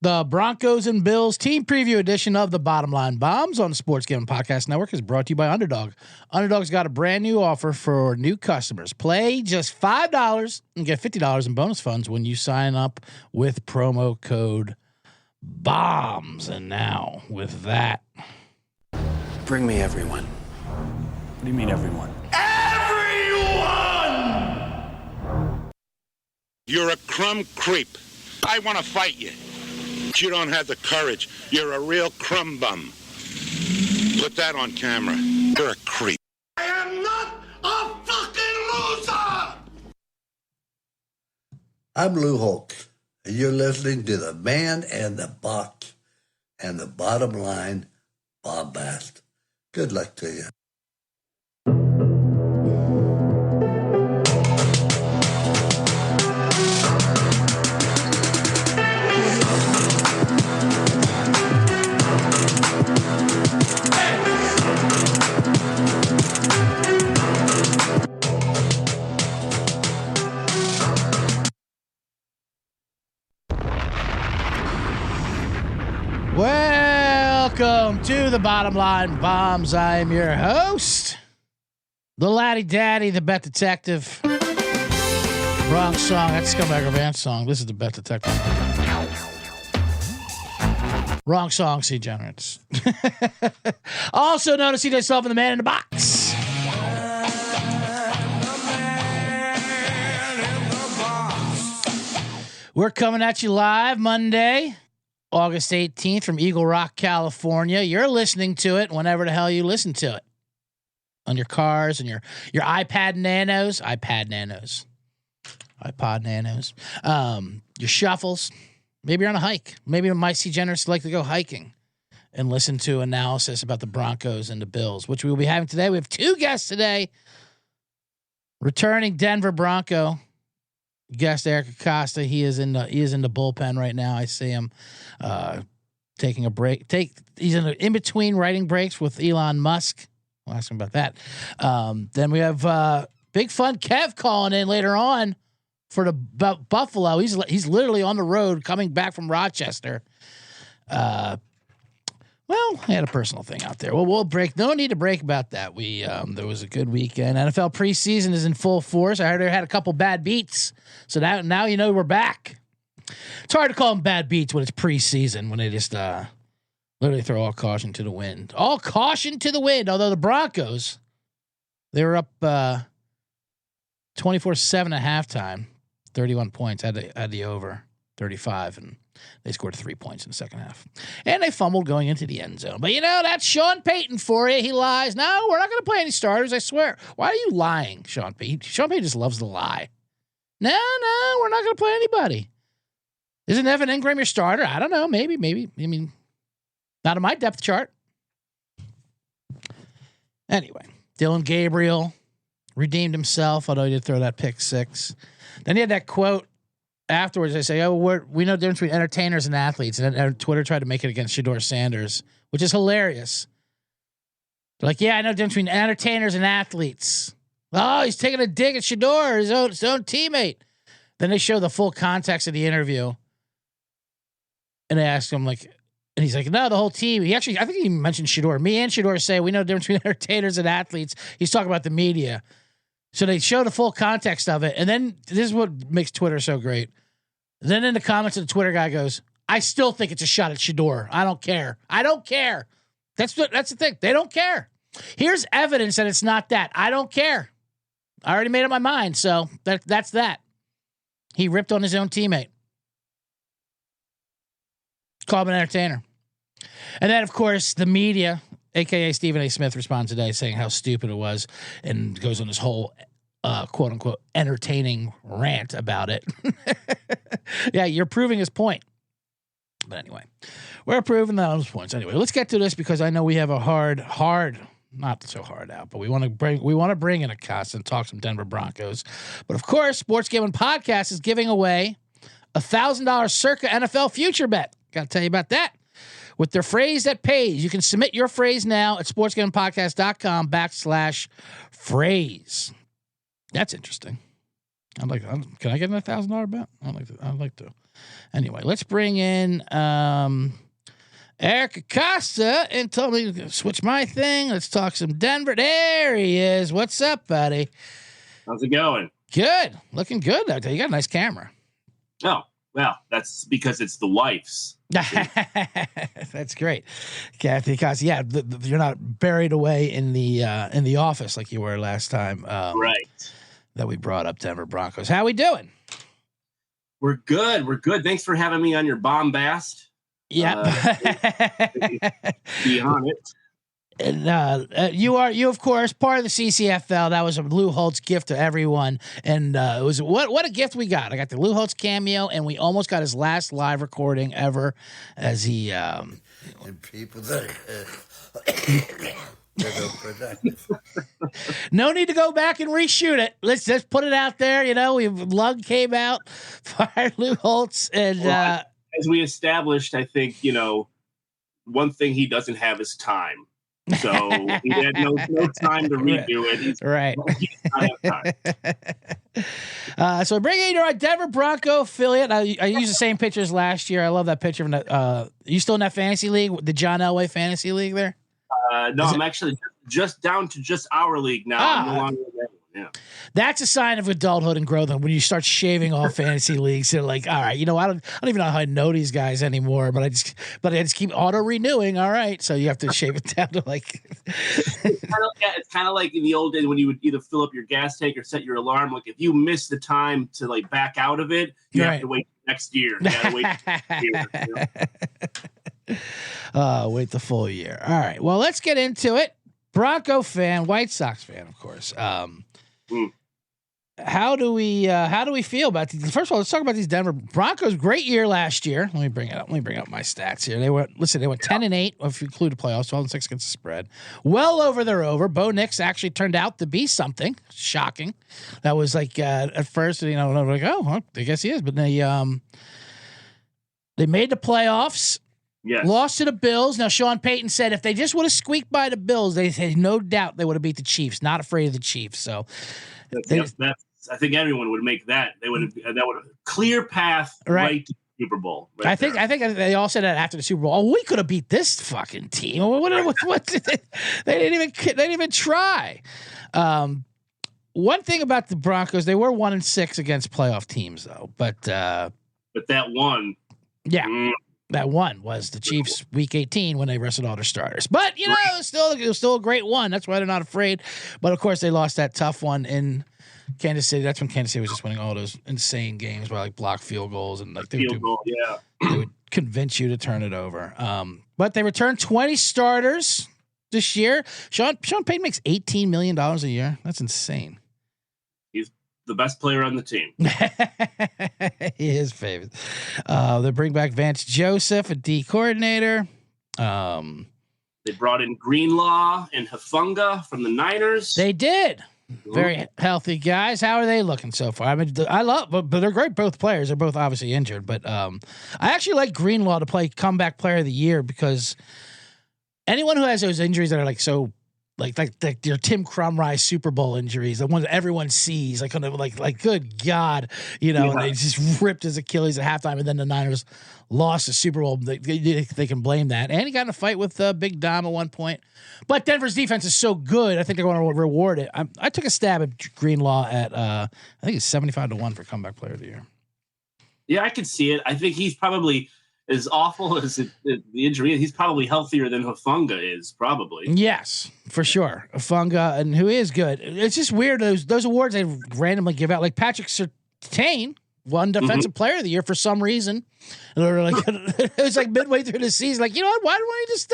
The Broncos and Bills team preview edition of the Bottom Line Bombs on the Sports Gambling Podcast Network is brought to you by Underdog. Underdog's got a brand new offer for new customers. Play just $5 and get $50 in bonus funds when you sign up with promo code BOMBS. And now, with that, bring me everyone. What do you mean, everyone? Everyone! You're a crumb creep. I want to fight you. You don't have the courage. You're a real crumb bum. Put that on camera. You're a creep. I am not a fucking loser! I'm Lou Holtz, and you're listening to the Man and the Box and the Bottom Line Bombast. Good luck to you. Welcome to the Bottom Line Bombs. I am your host, the Laddie Daddy, the Bet Detective. Wrong song. That's Scumbag Advance song. This is the Bet Detective. Wrong song, C Generates. Also known as CJ Sullivan, the Man in the Box. We're coming at you live Monday, August 18th from Eagle Rock, California. You're listening to it whenever the hell you listen to it. On your cars and your iPod Nanos, your shuffles. Maybe you're on a hike. Maybe my C Generous like to go hiking and listen to analysis about the Broncos and the Bills, which we will be having today. We have two guests today. Returning Denver Bronco guest Eric Acosta. He is in the bullpen right now. I see him taking a break. He's in between writing breaks with Elon Musk. We'll ask him about that. Then we have Big Fun Kev calling in later on for the Buffalo. He's literally on the road coming back from Rochester. Well, I had a personal thing out there. Well, we'll break. No need to break about that. There was a good weekend. NFL preseason is in full force. I heard they had a couple bad beats. So now you know we're back. It's hard to call them bad beats when it's preseason, when they just literally throw all caution to the wind. All caution to the wind. Although the Broncos, they were up 24-7 at halftime, 31 points. Had the over 35, and they scored 3 points in the second half. And they fumbled going into the end zone. But that's Sean Payton for you. He lies. No, we're not going to play any starters, I swear. Why are you lying, Sean Payton? Sean Payton just loves to lie. No, we're not going to play anybody. Isn't Evan Ingram your starter? I don't know. Maybe. I mean, not on my depth chart. Anyway, Dylan Gabriel redeemed himself, although he did throw that pick six. Then he had that quote afterwards. They say, we know the difference between entertainers and athletes. And then Twitter tried to make it against Shedeur Sanders, which is hilarious. They're like, I know the difference between entertainers and athletes. Oh, he's taking a dig at Shedeur, his own teammate. Then they show the full context of the interview. And they ask him, and he's like, no, the whole team. I think he mentioned Shedeur. Me and Shedeur say we know the difference between entertainers and athletes. He's talking about the media. So they show the full context of it. And then this is what makes Twitter so great. Then in the comments, the Twitter guy goes, I still think it's a shot at Shedeur. I don't care. That's the thing. They don't care. Here's evidence that it's not that. I don't care. I already made up my mind. So that's that. He ripped on his own teammate. Called him an entertainer. And then, of course, the media, a.k.a. Stephen A. Smith, responds today saying how stupid it was and goes on this whole, quote-unquote, entertaining rant about it. Yeah, you're proving his point. But anyway, we're proving those points. Anyway, let's get to this because I know we have a hard, not so hard out, but we want to bring in Acosta and talk some Denver Broncos. But, of course, Sports Gambling Podcast is giving away a $1,000 Circa NFL future bet. Got to tell you about that. With their phrase that pays, you can submit your phrase now at sportsgamblingpodcast.com/phrase. That's interesting. Can I get an $1,000 bet? I'd like to. Anyway, let's bring in Eric Acosta and told me to switch my thing. Let's talk some Denver. There he is. What's up, buddy? How's it going? Good. Looking good out there. You got a nice camera. Oh, well, that's because it's the wife's. That's great, Kathy Acosta. Yeah, you're not buried away in the office like you were last time. Right. That we brought up Denver Broncos. How we doing? We're good. Thanks for having me on your bombast. Yeah. Be on it. And you of course part of the CCFL. That was a Lou Holtz gift to everyone, and it was what a gift we got. I got the Lou Holtz cameo, and we almost got his last live recording ever, as he And people that are productive. No need to go back and reshoot it. Let's just put it out there. Lug came out, fired Lou Holtz, and as we established, I think one thing he doesn't have is time. So he had no time to redo it. He's right. He does not have time. So bringing in our Denver Bronco affiliate. I use the same picture as last year. I love that picture. You still in that fantasy league, the John Elway fantasy league there? No, I'm actually just down to just our league now. I'm no longer in that one. Yeah. That's a sign of adulthood and growth. And when you start shaving off fantasy leagues, they're like, all right, I don't even know how I know these guys anymore, but I just keep auto renewing. All right. So you have to shave it down to like, it's kind of like in the old days when you would either fill up your gas tank or set your alarm. Like if you miss the time to like back out of it, you have to wait next year. You gotta wait next year, wait the full year. All right. Well, let's get into it. Bronco fan, White Sox fan, of course. How do we feel about these? First of all, let's talk about these Denver Broncos. Great year last year. Let me bring up my stats here. They went 10-8 if you include the playoffs, 12-6 against the spread. Well over their over. Bo Nix actually turned out to be something shocking. That was like at first, like, oh, well, I guess he is. But they made the playoffs. Yes. Lost to the Bills. Now, Sean Payton said if they just would have squeaked by the Bills, they had no doubt they would have beat the Chiefs. Not afraid of the Chiefs. So, I think everyone would make that. That would have clear path right to the Super Bowl. I think they all said that after the Super Bowl. Oh, we could have beat this fucking team. What did they didn't even try. One thing about the Broncos, they were 1-6 against playoff teams, though. But that one, yeah. That one was the Chiefs week 18 when they rested all their starters. But, it was still a great one. That's why they're not afraid. But, of course, they lost that tough one in Kansas City. That's when Kansas City was just winning all those insane games by, like, block field goals. And, like, they would convince you to turn it over. But they returned 20 starters this year. Sean Payton makes $18 million a year. That's insane. He's the best player on the team. He is famous. They bring back Vance Joseph, a D coordinator. They brought in Greenlaw and Hufanga from the Niners. They did. Very healthy guys. How are they looking so far? I mean, but they're great. Both players. They're both obviously injured, but I actually like Greenlaw to play comeback player of the year because anyone who has those injuries that are like so. Like your Tim Crumry Super Bowl injuries, the ones that everyone sees, like good God, they just ripped his Achilles at halftime, and then the Niners lost the Super Bowl. They can blame that. And he got in a fight with Big Dom at one point. But Denver's defense is so good, I think they're going to reward it. I took a stab at Greenlaw at I think it's 75-1 for comeback player of the year. Yeah, I could see it. I think he's probably as awful as the injury. He's probably healthier than Hufanga is, probably. Yes, for sure. Hufanga, and who is good. It's just weird, those awards they randomly give out. Like Patrick Surtain won Defensive Player of the Year for some reason. And they were like, it was like midway through the season, like, what, why don't we just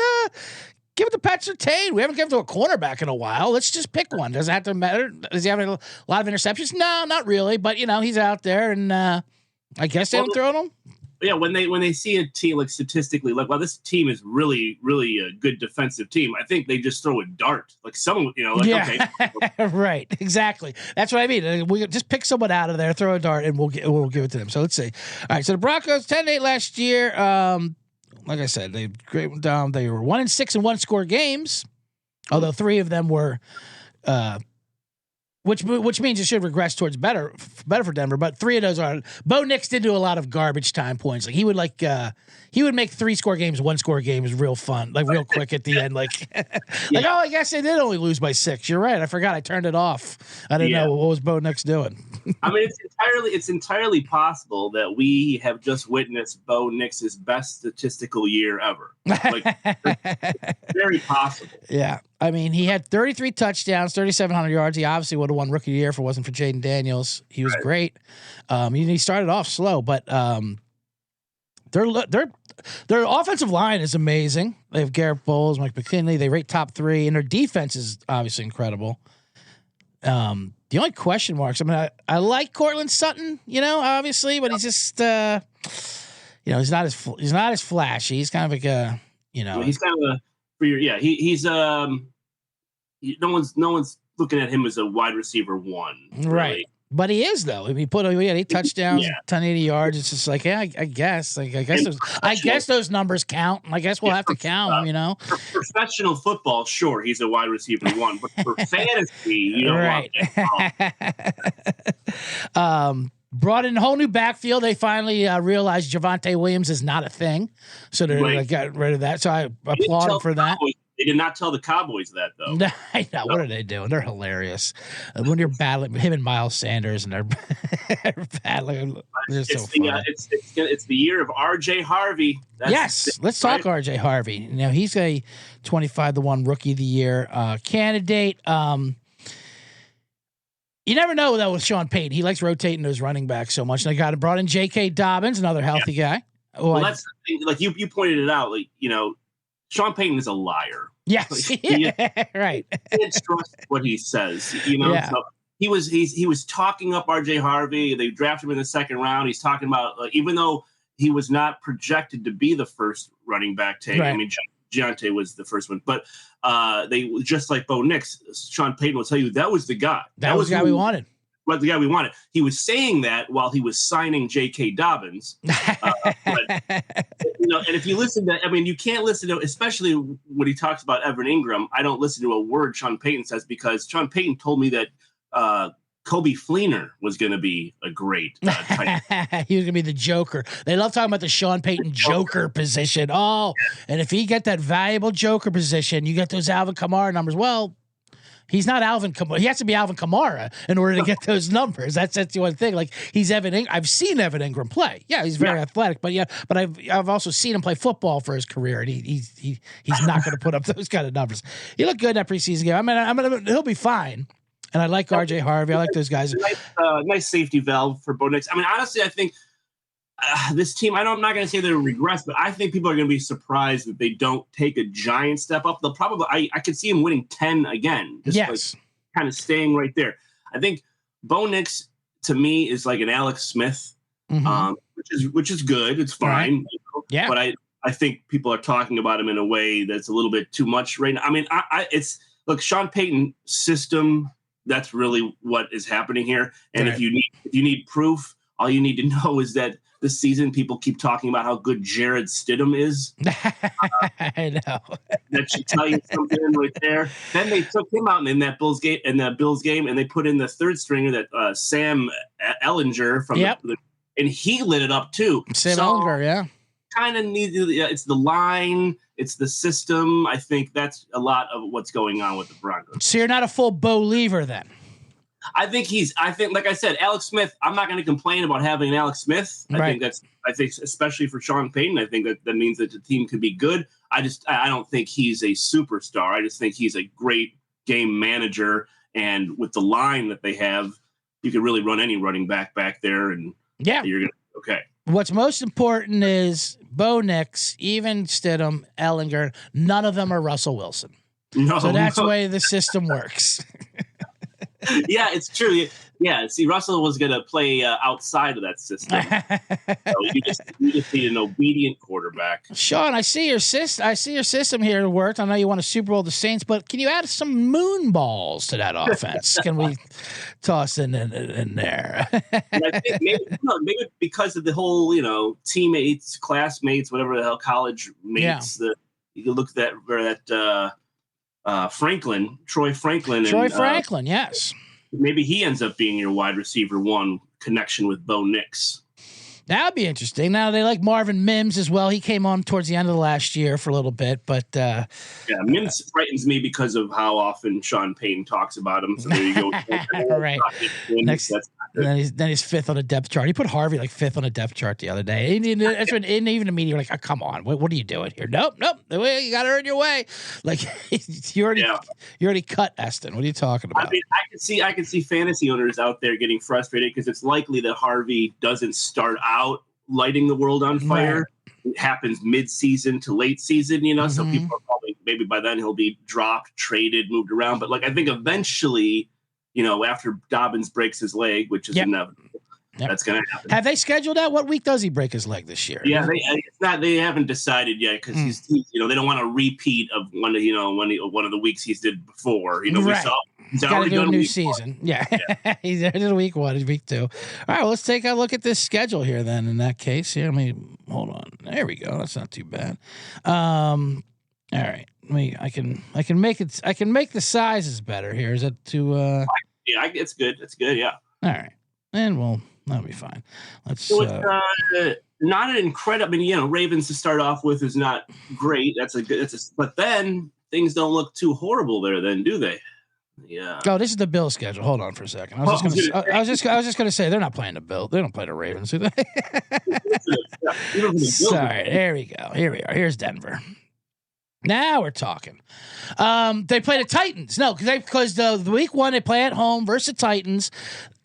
give it to Patrick Surtain? We haven't given it to a cornerback in a while. Let's just pick one. Does it have to matter? Does he have a lot of interceptions? No, not really. But, he's out there, and I guess they don't throw him. Yeah, when they see a team like statistically, like, well, this team is really, really a good defensive team, I think they just throw a dart. Like someone, okay. Right, exactly. That's what I mean. We just pick someone out of there, throw a dart, and we'll give it to them. So let's see. All right, so the Broncos 10-8 last year. Like I said, they were 1-6 in one-score games, although 3 of them were which means it should regress towards better for Denver. But 3 of those are Bo Nix did do a lot of garbage time points. Like he would make 3-score games, 1-score games real fun, like real quick at the end. Like, like oh, I guess they did only lose by 6. You're right. I forgot. I turned it off. I didn't know what was Bo Nix doing. I mean, it's entirely possible that we have just witnessed Bo Nix's best statistical year ever. Like, very possible. Yeah. I mean, he had 33 touchdowns, 3,700 yards. He obviously would have won Rookie of the Year if it wasn't for Jaden Daniels. He was great. He started off slow, but their offensive line is amazing. They have Garrett Bowles, Mike McKinley. They rate top 3, and their defense is obviously incredible. The only question marks, I mean, I like Cortland Sutton, obviously, but he's just, he's not as flashy. He's kind of like a, he's kind of he's no one's looking at him as a wide receiver 1, really. Right? But he is though. If he put 8 touchdowns, 180 yards, it's just like, I guess, I guess those numbers count. I guess we'll have to count them, For professional football, sure, he's a wide receiver 1, but for fantasy, you don't want that. Brought in a whole new backfield. They finally realized Javonte Williams is not a thing, so they got rid of that. So I applaud them for that. They did not tell the Cowboys that, though. I know. What are they doing? They're hilarious. When you're battling him and Miles Sanders, and they're battling, they're so funny. It's the year of RJ Harvey. Let's talk RJ Harvey. Now he's a 25-1 Rookie of the Year candidate. You never know that with Sean Payton. He likes rotating those running backs so much. And they brought in J.K. Dobbins, another healthy guy. Well, that's the thing. Like you pointed it out. Like Sean Payton is a liar. Yes, right. You can't trust what he says. Yeah. So he was talking up RJ Harvey. They drafted him in the 2nd round. He's talking about even though he was not projected to be the first running back take. Right. I mean, Giante was the first one, but they just like Bo Nix. Sean Payton will tell you that was the guy. That was the guy we wanted. But the guy we wanted. He was saying that while he was signing J.K. Dobbins. And if you listen to, you can't listen to, especially when he talks about Evan Ingram. I don't listen to a word Sean Payton says because Sean Payton told me that Kobe Fleener was going to be a great type. He was going to be the Joker. They love talking about the Sean Payton Joker position. Oh, and if he get that valuable Joker position, you get those Alvin Kamara numbers. Well, he's not Alvin Kamara. He has to be Alvin Kamara in order to get those numbers. That's the one thing. Like he's Evan Ingram. I've seen Evan Ingram play. Yeah, he's very athletic, but I've also seen him play football for his career, and he's not going to put up those kind of numbers. He looked good in that preseason game. I mean, he'll be fine. And I like RJ Harvey. I like those guys. Nice safety valve for Bo Nix. I mean, honestly, I think this team, I'm not going to say they'll regress, but I think people are going to be surprised that they don't take a giant step up. They'll probably, I could see him winning 10 again. Just kind of staying right there. I think Bo Nix, to me, is like an Alex Smith, which is good. It's fine. Right. Yeah. But I think people are talking about him in a way that's a little bit too much right now. I mean, look, Sean Payton system, that's really what is happening here. And if you need proof, all you need to know is that this season people keep talking about how good Jared Stidham is. I know. That should tell you something right there. Then they took him out in that Bills game, and they put in the 3rd stringer, that Sam Ellinger from and he lit it up too. Sam Ellinger, yeah. Kind of it's the line, it's the system. I think that's a lot of what's going on with the Broncos. So you're not a full Bo Lever then? I think like I said, Alex Smith, I'm not going to complain about having Alex Smith. I think especially for Sean Payton, I think that means that the team could be good. I don't think he's a superstar. I just think he's a great game manager. And with the line that they have, you could really run any running back there. And you're going to, okay. What's most important is Bo Nix, even Stidham, Ellinger, none of them are Russell Wilson. So that's the way the system works. Yeah, it's true. Yeah, see, Russell was going to play outside of that system. So you just need an obedient quarterback. Sean, I see your system here worked. I know you want a Super Bowl the Saints, but can you add some moon balls to that offense? Can we toss in there? And I think maybe because of the whole, teammates, classmates, whatever the hell, college mates. You can look at Franklin, Troy Franklin. Franklin, yes. maybe he ends up being your wide receiver one connection with Bo Nix. That would be interesting. Now they like Marvin Mims as well. He came on towards the end of the last year for a little bit, but Mims frightens me because of how often Sean Payton talks about him. So there you go. Right. Then he's fifth on the depth chart. He put Harvey like fifth on the depth chart the other day. And even the media were like, oh, come on, what are you doing here? Nope. The way you got to earn your way. Like you already cut Eston. What are you talking about? I mean, I can see fantasy owners out there getting frustrated because it's likely that Harvey doesn't start out lighting the world on fire. Right. It happens mid-season to late season, so people are probably, maybe by then he'll be dropped, traded, moved around. But like, I think eventually, after Dobbins breaks his leg, which is inevitable, that's going to happen. Have they scheduled out what week does he break his leg this year? Yeah, they haven't decided yet because he's they don't want a repeat of one of the weeks he's did before. Right. He's got to do a new season. Yeah. He's in week 1, week 2. All right, well, let's take a look at this schedule here then in that case. Here, hold on. There we go. That's not too bad. All right. I can make the sizes better here. Is that too Yeah, it's good. It's good, yeah. All right. And that'll be fine. Let's so it's not an incredible. I mean, Ravens to start off with is not great. But then things don't look too horrible there. Then do they? Yeah. Oh, this is the Bills schedule. Hold on for a second. I was just going to say they're not playing the Bills. They don't play the Ravens, do they? Sorry. There we go. Here we are. Here's Denver. Now we're talking. They play the Titans. No, because the week 1 they play at home versus the Titans.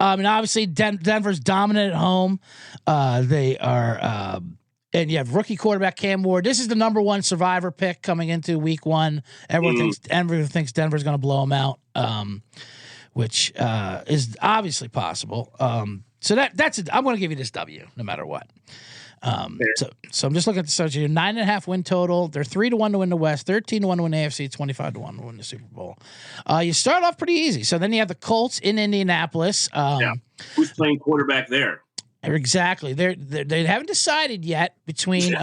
And obviously Denver's dominant at home. They are. And you have rookie quarterback Cam Ward. This is the number 1 survivor pick coming into week 1. Everyone thinks Denver's going to blow them out, which is obviously possible. So that's it. I'm going to give you this W no matter what. So I'm just looking at the search here. 9.5 win total. They're 3-1 to win the West, 13-1 to win the AFC, 25-1 to win the Super Bowl. You start off pretty easy. So then you have the Colts in Indianapolis. Who's playing quarterback there? Exactly. They haven't decided yet between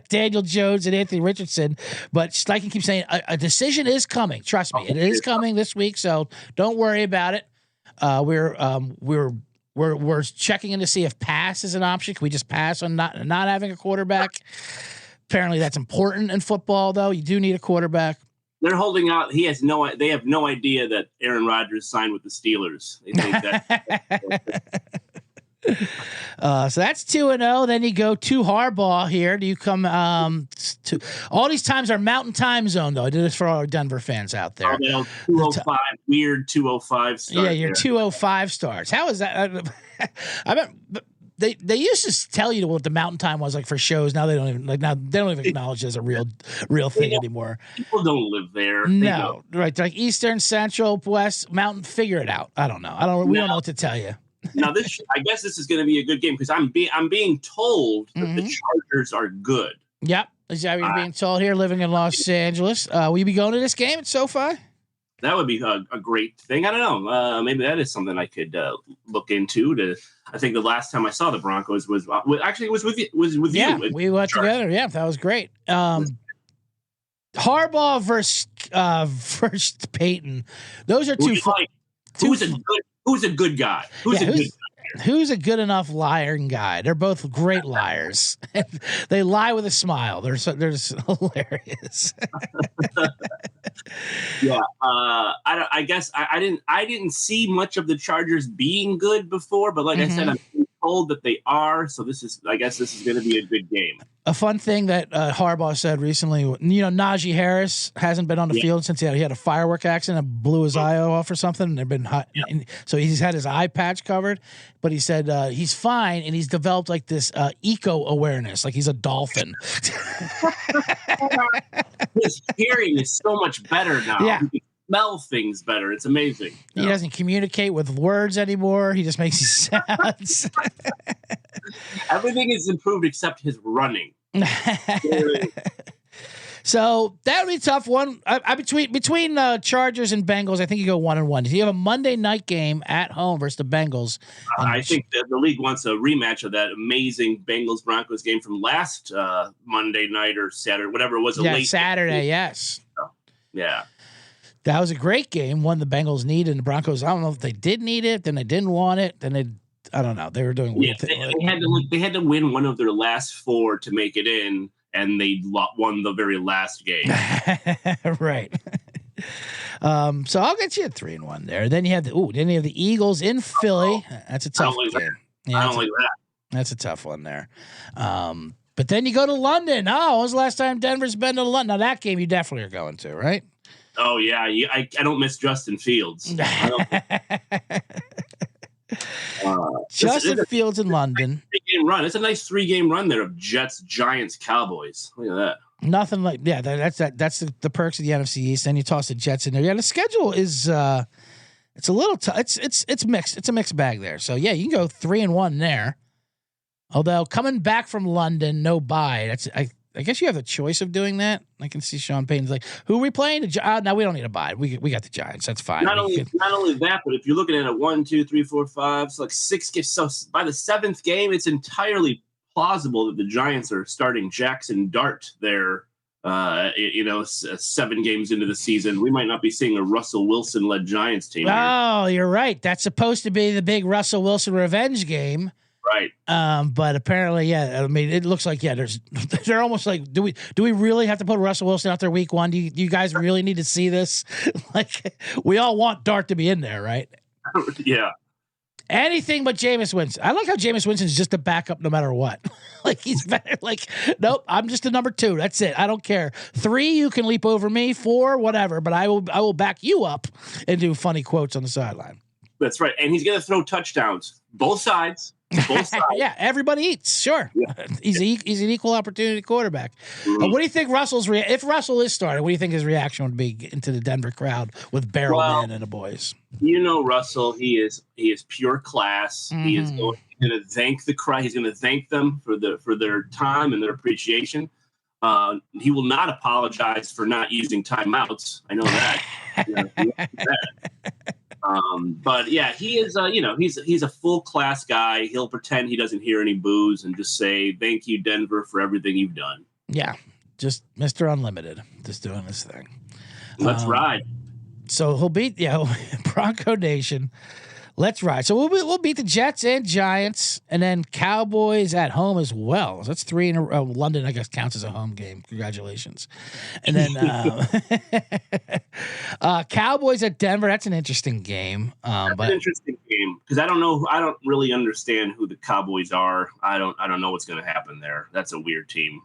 Daniel Jones and Anthony Richardson, but Steichen keeps saying a decision is coming. Trust me, it is coming this week. So don't worry about it. We're checking in to see if pass is an option. Can we just pass on not having a quarterback? Apparently that's important in football, though. You do need a quarterback. They're holding out. They have no idea that Aaron Rodgers signed with the Steelers. They think that. So that's 2-0. Then you go to Harbaugh here. Do you come to all these times are Mountain Time Zone though? I did this for all our Denver fans out there. 205 weird 205 start. Yeah, your 205 starts. How is that? I bet they used to tell you what the Mountain Time was like for shows. Now they don't even acknowledge it as a real thing anymore. People don't live there. No, right? Like Eastern, Central, West, Mountain. Figure it out. I don't know. We don't know what to tell you. Now I guess this is going to be a good game because I'm being told that the Chargers are good. Yep, is that what you're being told here? Living in Los Angeles, will you be going to this game at SoFi? That would be a great thing. I don't know. Maybe that is something I could look into. I think the last time I saw the Broncos was with you. Yeah, we went together. Yeah, that was great. Harbaugh versus Payton. Those are Who's a good guy? Who's a good enough lying guy? They're both great liars. They lie with a smile. They're just hilarious. Yeah. I guess I didn't see much of the Chargers being good before, but like I said, I'm told that they are. So I guess this is going to be a good game. A fun thing that Harbaugh said recently, Najee Harris hasn't been on the field since he had a firework accident and blew his eye off or something. And they've been hot, so he's had his eye patch covered. But he said he's fine, and he's developed like this eco awareness, like he's a dolphin. His hearing is so much better now. Yeah. He can smell things better. It's amazing. He doesn't communicate with words anymore. He just makes these sounds. Everything is improved except his running. So that would be a tough one. Between Chargers and Bengals, I think you go 1-1. You have a Monday night game at home versus the Bengals. I think that the league wants a rematch of that amazing Bengals-Broncos game from last Monday night or Saturday, whatever it was. Saturday, yes. Yeah. That was a great game. One the Bengals needed, and the Broncos, I don't know if they did need it, then they didn't want it, then I don't know. They were doing weird things. They had to win one of their last 4 to make it in, and they won the very last game. Right. So I'll get you a 3-1 there. Then you have the Eagles in Philly. That's a tough game. Yeah, I don't like that. That's a tough one there. But then you go to London. Oh, when was the last time Denver's been to London? Now that game you definitely are going to, right? Oh yeah, I don't miss Justin Fields. Justin Fields in London. 3-game run. It's a nice 3-game run there of Jets, Giants, Cowboys. Look at that. Nothing like that's the perks of the NFC East. Then you toss the Jets in there. Yeah, the schedule is it's a little it's mixed. It's a mixed bag there. So yeah, you can go 3-1 there. Although coming back from London, no bye. I guess you have the choice of doing that. I can see Sean Payton's like, who are we playing? No, we don't need a bye. We got the Giants. That's fine. Not only that, but if you're looking at it 1, 2, 3, 4, 5, it's like 6 games. So by the 7th game, it's entirely plausible that the Giants are starting Jackson Dart there. 7 games into the season, we might not be seeing a Russell Wilson-led Giants team. Oh, you're right. That's supposed to be the big Russell Wilson revenge game. Right. But apparently, yeah, I mean, it looks like, yeah, they're almost like, do we really have to put Russell Wilson out there week 1? Do you guys really need to see this? Like, we all want Dart to be in there, right? Yeah. Anything but Jameis Winston. I like how Jameis Winston's just a backup no matter what. Like, he's better. Like, nope, I'm just a number 2. That's it. I don't care. 3, you can leap over me. 4, whatever. But I will back you up and do funny quotes on the sideline. That's right. And he's going to throw touchdowns. Both sides. Yeah, everybody eats. Sure. Yeah. He's an equal opportunity quarterback. Mm-hmm. What do you think if Russell is starting, what do you think his reaction would be into the Denver crowd with Barrelman and the boys? You know, Russell, he is pure class. Mm-hmm. He is going to thank the crowd. He's going to thank them for their time and their appreciation. He will not apologize for not using timeouts. I know that. But yeah, he is. He's a full class guy. He'll pretend he doesn't hear any boos and just say, "Thank you, Denver, for everything you've done." Yeah, just Mr. Unlimited, just doing his thing. Let's ride. So he'll beat Bronco Nation. Let's ride. So we'll beat the Jets and Giants, and then Cowboys at home as well. So that's 3 in a row. London, I guess, counts as a home game. Congratulations. And then Cowboys at Denver. That's an interesting game. That's an interesting game because I don't really understand who the Cowboys are. I don't know what's going to happen there. That's a weird team.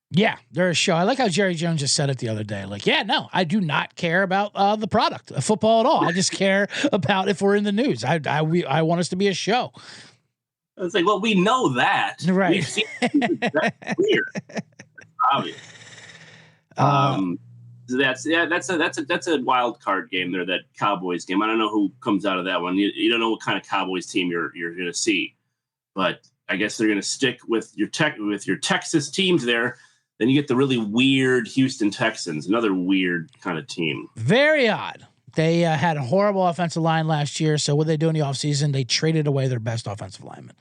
Yeah, they're a show. I like how Jerry Jones just said it the other day. Like, yeah, no, I do not care about the product of football at all. I just care about if we're in the news. I want us to be a show. It's like, well, we know that, right? We've seen that's weird. Obvious. That's a wild card game there. That Cowboys game. I don't know who comes out of that one. You don't know what kind of Cowboys team you're going to see, but I guess they're going to stick with your Texas teams there. Then you get the really weird Houston Texans, another weird kind of team. Very odd. They had a horrible offensive line last year, so what they do in the offseason, they traded away their best offensive lineman.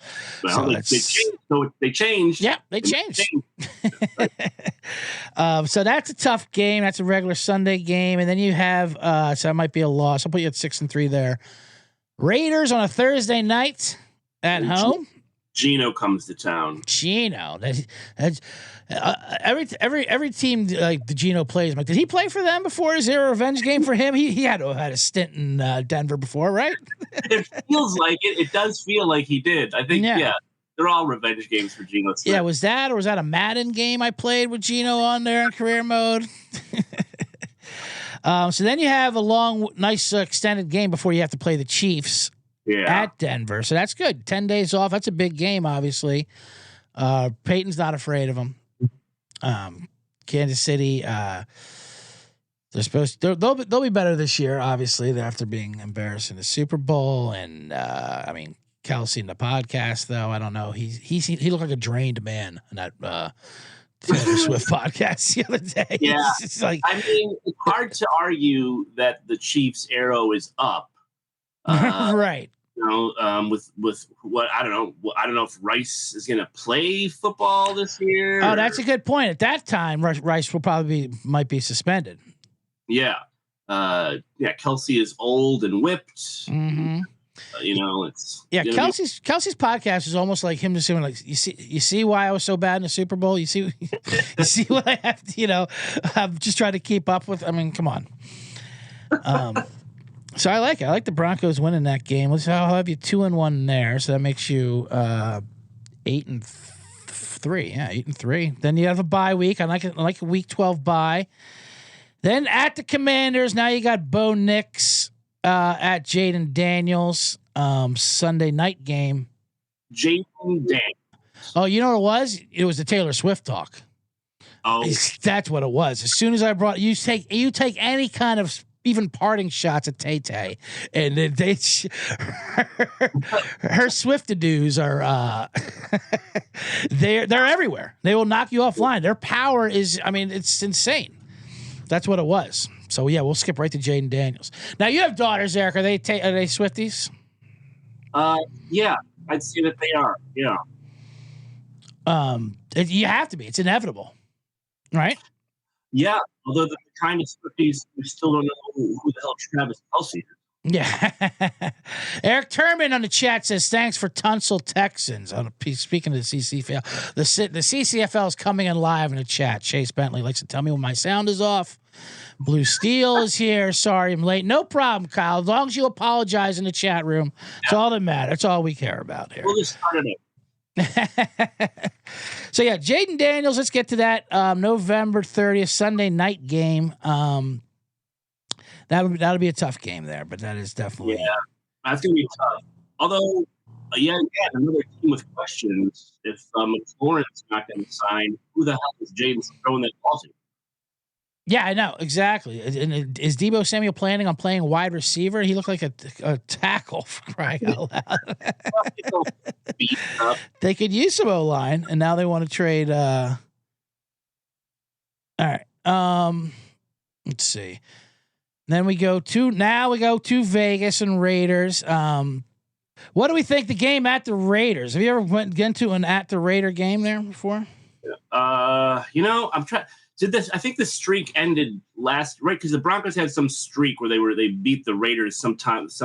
Well, they changed. Yeah, they changed. So that's a tough game. That's a regular Sunday game. And then you have, so that might be a loss. I'll put you at 6-3 there. Raiders on a Thursday night at home. Geno comes to town. Geno, that's every team like the Geno plays. Like, did he play for them before? Is there a revenge game for him? He had to have had a stint in Denver before, right? It feels like it. It does feel like he did. I think, yeah they're all revenge games for Geno Smith. Yeah, was that a Madden game I played with Geno on there in career mode? So then you have a long, nice extended game before you have to play the Chiefs. Yeah. At Denver. So that's good. 10 days off. That's a big game, obviously. Payton's not afraid of them. Kansas City, they're supposed to, they'll be better this year, obviously, after being embarrassed in the Super Bowl. And Kelsey in the podcast, though, I don't know. He looked like a drained man in that Taylor Swift podcast the other day. Yeah. It's like, I mean, it's hard to argue that the Chiefs' arrow is up. Right. With what I don't know if Rice is going to play football this year. Oh, that's a good point. At that time, Rice might be suspended. Yeah, Kelsey is old and whipped. Mm-hmm. It's Kelsey's podcast is almost like him just saying, like, you see why I was so bad in the Super Bowl. You see what I have to, I'm just trying to keep up with. I mean, come on. So I like it. I like the Broncos winning that game. I'll have you 2-1 there, so that makes you 8-3. Yeah, 8-3. Then you have a bye week. I like it. I like a week 12 bye. Then at the Commanders, now you got Bo Nix. At Jaden Daniels, Sunday night game. Jaden Daniels. Oh, you know what it was? It was the Taylor Swift talk. Oh, that's what it was. As soon as I brought you take any kind of even parting shots at Tay-Tay, and then her Swiftadoos are they're everywhere. They will knock you offline. Their power is, it's insane. That's what it was. So yeah, we'll skip right to Jaden Daniels. Now you have daughters, Eric. Are they Swifties? Yeah, I'd say that they are. Yeah. You have to be. It's inevitable, right? Yeah. Although the kind of Swifties, we still don't know who the hell Travis Kelce is. Yeah. Eric Turman on the chat says, thanks for Tunsil Texans. Speaking of the CCFL, the CCFL is coming in live in the chat. Chase Bentley likes to tell me when my sound is off. Blue Steel is here. Sorry I'm late. No problem, Kyle. As long as you apologize in the chat room, it's all that matters. That's all we care about here. We'll just start it up. So yeah, Jaden Daniels. Let's get to that. November 30th, Sunday night game. That'll be a tough game there, but that is definitely that's gonna be tough. Although, another team with questions. If McLaurin's not going to sign, who the hell is Jaden throwing that ball to? Yeah, I know exactly. And is Deebo Samuel planning on playing wide receiver? He looked like a tackle, for crying out loud. They could use some O-line, and now they want to trade. All right. Let's see. Then we go to Vegas and Raiders. What do we think the game at the Raiders? Have you ever went to an at the Raider game there before? I'm trying. I think the streak ended last, right? Because the Broncos had some streak where they beat the Raiders how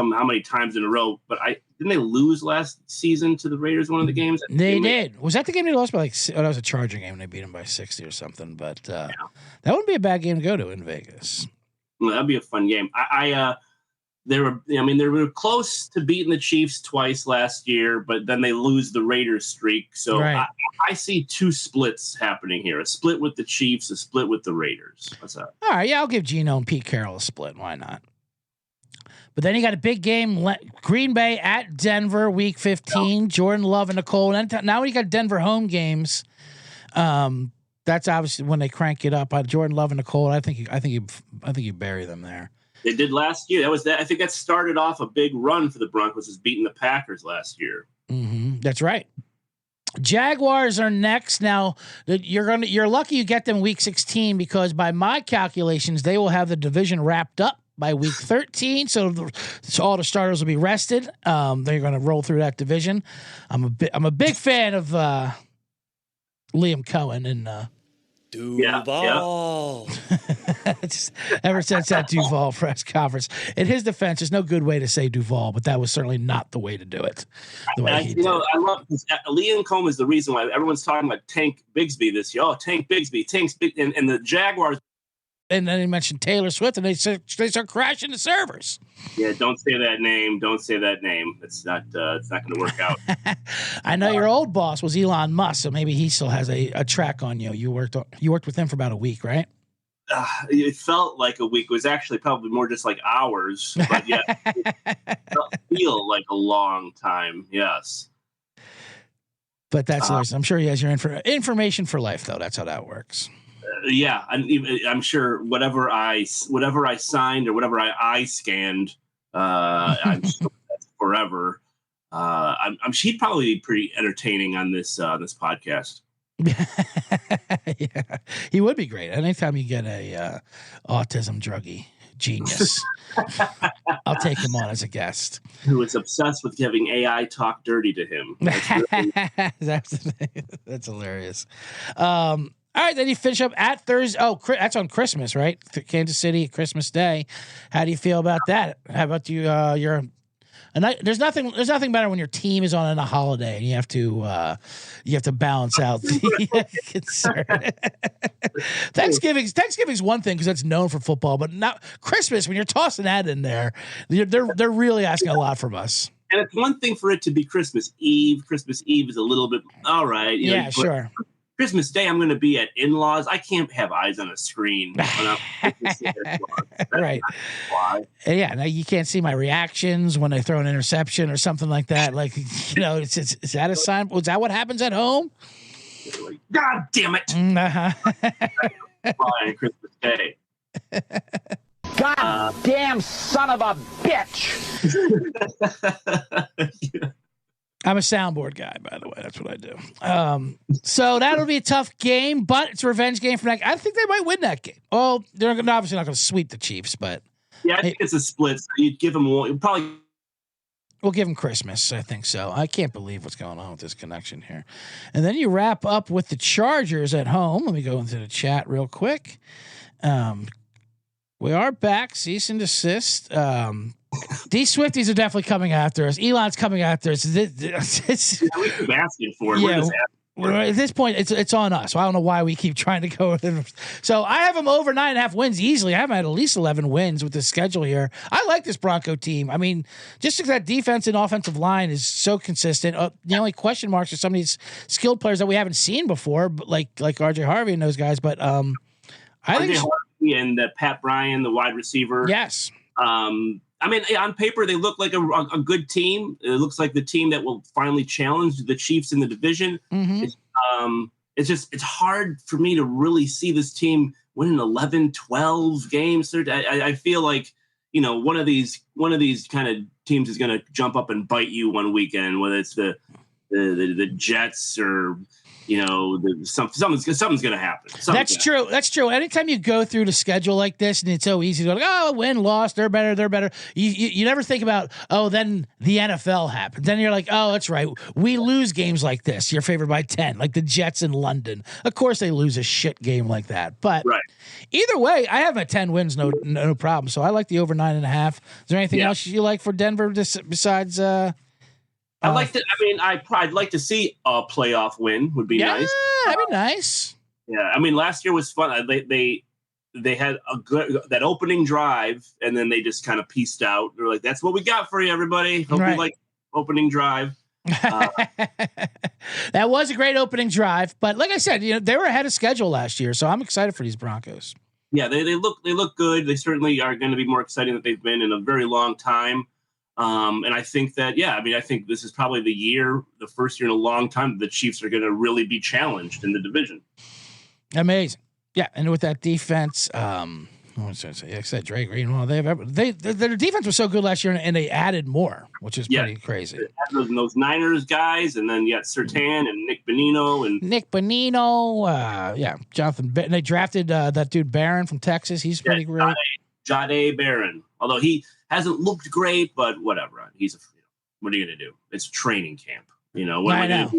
many times in a row. But didn't they lose last season to the Raiders one of the games? They did. Was that the game they lost by that was a Charger game and they beat them by 60 or something. But that wouldn't be a bad game to go to in Vegas. Well, that'd be a fun game. They were close to beating the Chiefs twice last year, but then they lose the Raiders streak. So right. I see two splits happening here: a split with the Chiefs, a split with the Raiders. What's that? All right, yeah, I'll give Geno and Pete Carroll a split. Why not? But then you got a big game: Green Bay at Denver, Week 15. Jordan Love and Nicole. And now we got Denver home games. That's obviously when they crank it up. Jordan Love and Nicole. I think you bury them there. They did last year. I think that started off a big run for the Broncos, is beating the Packers last year. Mm-hmm. That's right. Jaguars are next. Now you're lucky you get them Week 16 because by my calculations they will have the division wrapped up by Week 13. So all the starters will be rested. They're going to roll through that division. I'm a big fan of Liam Cohen and. Duval. Ever since that Duval press conference, in his defense, there's no good way to say Duval, but that was certainly not the way to do it. The way he did. I love this. Liam Cohen is the reason why everyone's talking about Tank Bigsby this year. Oh, Tank Bigsby, and the Jaguars. And then he mentioned Taylor Swift, and they start crashing the servers. Yeah, don't say that name. Don't say that name. It's not going to work out. I know your old boss was Elon Musk, so maybe he still has a track on you. You worked with him for about a week, right? It felt like a week. It was actually probably more just like hours. But yeah, it feel like a long time. Yes. But that's I'm sure he has your information for life, though. That's how that works. Yeah, I'm sure whatever I signed or whatever I scanned, I'm sure that's forever. He'd probably be pretty entertaining on this podcast. Yeah, he would be great. Anytime you get a autism druggie genius, I'll take him on as a guest. Who is obsessed with having AI talk dirty to him. That's hilarious. All right, then you finish up at Thursday. Oh, that's on Christmas, right? Kansas City, Christmas Day. How do you feel about that? How about you? There's nothing better when your team is on a holiday and you have to balance out the concern. Thanksgiving's one thing because that's known for football, but not Christmas. When you're tossing that in there, they're really asking a lot from us. And it's one thing for it to be Christmas Eve. Christmas Eve is a little bit all right. Yeah, sure. Christmas Day, I'm going to be at in-laws. I can't have eyes on a screen. Right. And yeah, now you can't see my reactions when I throw an interception or something like that. Like, is that a sign? Was that what happens at home? God damn it. Fine, Christmas Day. God damn son of a bitch. I'm a soundboard guy, by the way. That's what I do. So that'll be a tough game, but it's a revenge game for that. I think they might win that game. Oh, they're obviously not going to sweep the Chiefs, but yeah, I think it's a split. So you'd give them one. We'll give them Christmas. I think so. I can't believe what's going on with this connection here. And then you wrap up with the Chargers at home. Let me go into the chat real quick. We are back. Cease and desist. These Swifties are definitely coming after us. Elon's coming after us. We keep asking for it. Yeah, at this point, it's on us. So I don't know why we keep trying to go. So I have them over 9.5 wins easily. I have them at least 11 wins with the schedule here. I like this Bronco team. I mean, just because that defense and offensive line is so consistent. The only question marks are some of these skilled players that we haven't seen before, but like RJ Harvey and those guys. But I think Harvey and Pat Bryan, the wide receiver. Yes. I mean, on paper, they look like a good team. It looks like the team that will finally challenge the Chiefs in the division. Mm-hmm. It's hard for me to really see this team winning 11, 12 games. I feel like, one of these kind of teams is going to jump up and bite you one weekend, whether it's the Jets or, something's going to happen. That's true. That's true. Anytime you go through the schedule like this, and it's so easy to go like, oh, win, loss, they're better. You never think about, then the NFL happens. Then you're like, oh, that's right. We lose games like this. You're favored by 10, like the Jets in London. Of course, they lose a shit game like that. But either way, I have them at 10 wins, no problem. So I like the over 9.5. Is there anything else you like for Denver besides? I'd like to see a playoff win. Would be nice. That'd be nice. Yeah, I mean, last year was fun. They had a good that opening drive, and then they just kind of pieced out. They're like, "That's what we got for you, everybody. Hope you like opening drive." That was a great opening drive, but like I said, they were ahead of schedule last year, so I'm excited for these Broncos. Yeah, they look good. They certainly are going to be more exciting than they've been in a very long time. And I think that, I think this is probably the first year in a long time that the Chiefs are going to really be challenged in the division. Amazing. Yeah. And with that defense, I said Dre Greenwald, their defense was so good last year and they added more, which is pretty crazy. Those Niners guys, and then Surtain and Nick Bonino Jonathan. And they drafted that dude Barron from Texas. He's pretty great. Jade Barron, although he hasn't looked great, but whatever. What are you going to do? It's training camp. What am I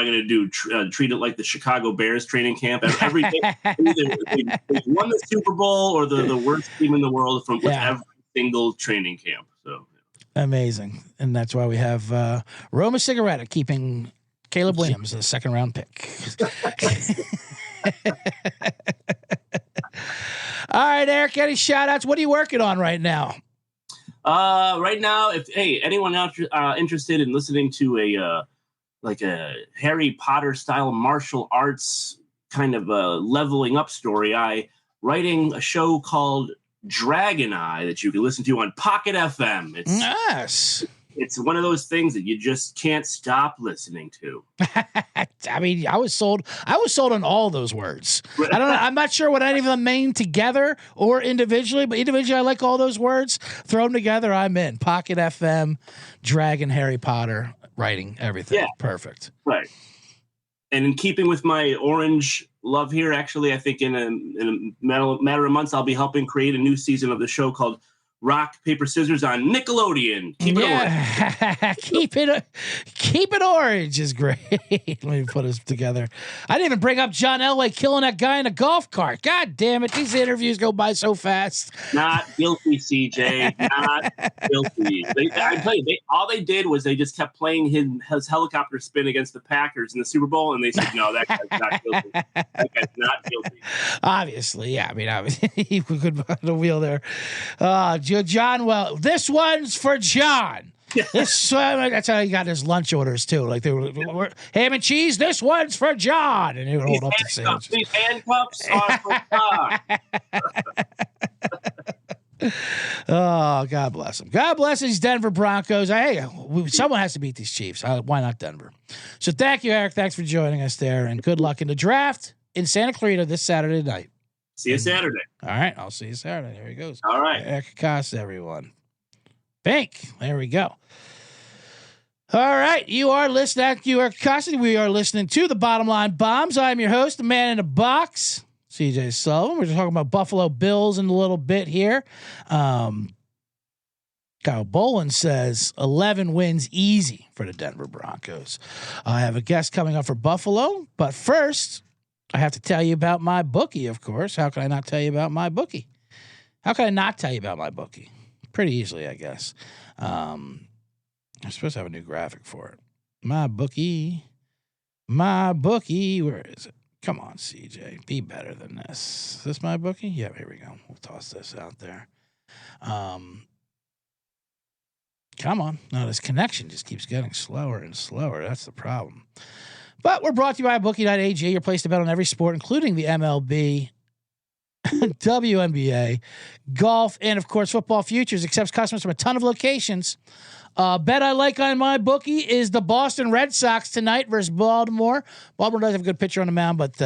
going to do? Treat it like the Chicago Bears training camp every day. They won the Super Bowl or the worst team in the world from every single training camp. So amazing, and that's why we have Roma Cigaretta keeping Caleb Williams, a second-round pick. All right, Eric, any shout-outs? What are you working on right now? Right now, if anyone out interested in listening to a Harry Potter style martial arts kind of leveling up story, I writing a show called Dragon Eye that you can listen to on Pocket FM. It's nice. It's one of those things that you just can't stop listening to. I mean, I was sold on all those words. I don't know. I'm not sure what any of them mean together or individually, but individually, I like all those words. Throw them together, I'm in. Pocket FM, Dragon, Harry Potter, writing, everything. Yeah. Perfect. Right. And in keeping with my orange love here, actually, I think in a matter of months, I'll be helping create a new season of the show called rock, paper, scissors on Nickelodeon. Keep it orange. keep it orange is great. Let me put this together. I didn't even bring up John Elway killing that guy in a golf cart. God damn it. These interviews go by so fast. Not guilty, CJ. Not guilty. I tell you, all they did was they just kept playing his helicopter spin against the Packers in the Super Bowl, and they said, no, that guy's not guilty. That guy's not guilty. Obviously, yeah. I mean, obviously, he could put the wheel there. John, well, this one's for John. That's how he got his lunch orders too. Like they were ham and cheese. This one's for John, and he would hold up the sandwich. These handcuffs are for John. Oh, God bless him. God bless these Denver Broncos. Hey, someone has to beat these Chiefs. Why not Denver? So thank you, Eric. Thanks for joining us there, and good luck in the draft in Santa Clarita this Saturday night. See you Saturday. All right, I'll see you Saturday. There he goes. All right. Eric Acosta, everyone. Pink. There we go. All right, you are listening. You are Acosta. We are listening to the Bottom Line Bombs. I'm your host, the man in the box, CJ Sullivan. We're talking about Buffalo Bills in a little bit here. Kyle Bolin says 11 wins easy for the Denver Broncos. I have a guest coming up for Buffalo, but first, I have to tell you about MyBookie, of course. How can I not tell you about MyBookie? How can I not tell you about MyBookie? Pretty easily, I guess. I'm supposed to have a new graphic for it. MyBookie. Where is it? Come on, CJ. Be better than this. Is this MyBookie? Yeah, here we go. We'll toss this out there. Come on. No, this connection just keeps getting slower and slower. That's the problem. But we're brought to you by bookie.ag, your place to bet on every sport, including the MLB, WNBA, golf, and, of course, football futures. Accepts customers from a ton of locations. Bet I like on MyBookie is the Boston Red Sox tonight versus Baltimore. Baltimore does have a good pitcher on the mound, but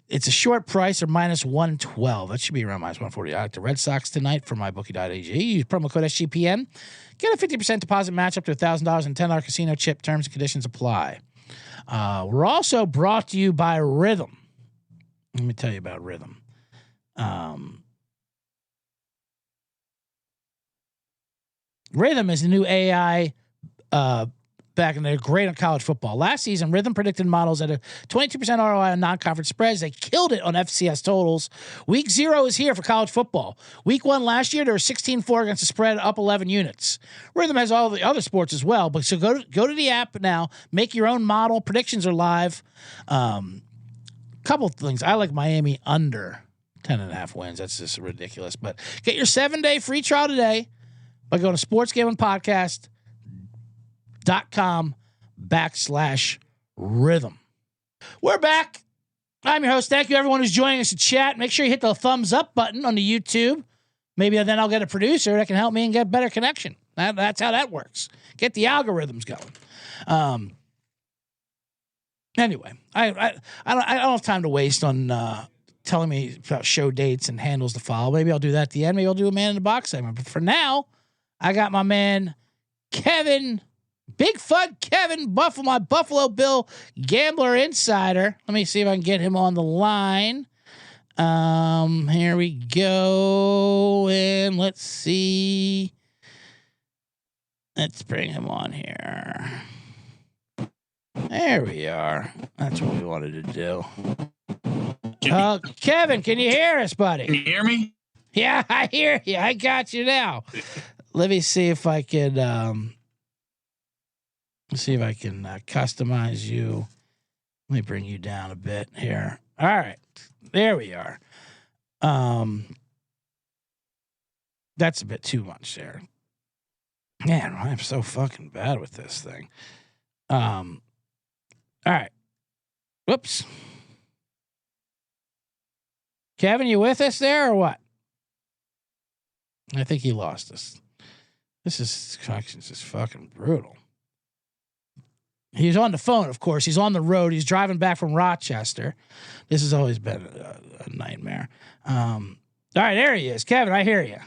it's a short price or minus 112. That should be around minus 140. I like the Red Sox tonight for MyBookie.ag. Use promo code SGPN. Get a 50% deposit match up to $1,000 and $10 casino chip. Terms and conditions apply. We're also brought to you by Rhythm. Let me tell you about Rhythm. Rhythm is the new AI back in there, great on college football. Last season, Rhythm predicted models at a 22% ROI on non-conference spreads. They killed it on FCS totals. Week 0 is here for college football. Week 1 last year, there were 16-4 against the spread, up 11 units. Rhythm has all the other sports as well, but so go to the app now, make your own model. Predictions are live. Couple of things. I like Miami under 10.5 wins. That's just ridiculous. But get your 7-day free trial today by going to sportsgamblingpodcast.com/rhythm. We're back. I'm your host. Thank you, everyone who's joining us to chat. Make sure you hit the thumbs up button on the YouTube. Maybe then I'll get a producer that can help me and get better connection. That's how that works. Get the algorithms going. Anyway, I don't have time to waste on telling me about show dates and handles to follow. Maybe I'll do that at the end. Maybe I'll do a man in the box segment. But for now, I got my man Kevin, Big Fun Kevin, my Buffalo Bill Gambler Insider. Let me see if I can get him on the line. Here we go. And let's see. Let's bring him on here. There we are. That's what we wanted to do. Kevin, can you hear us, buddy? Can you hear me? Yeah, I hear you. I got you now. Let me see if I can customize you. Let me bring you down a bit here. All right. There we are. That's a bit too much there. Man, I'm so fucking bad with this thing. All right. Whoops. Kevin, you with us there or what? I think he lost us. This connection's just fucking brutal. He's on the phone, of course. He's on the road. He's driving back from Rochester. This has always been a nightmare. All right, there he is. Kevin, I hear you.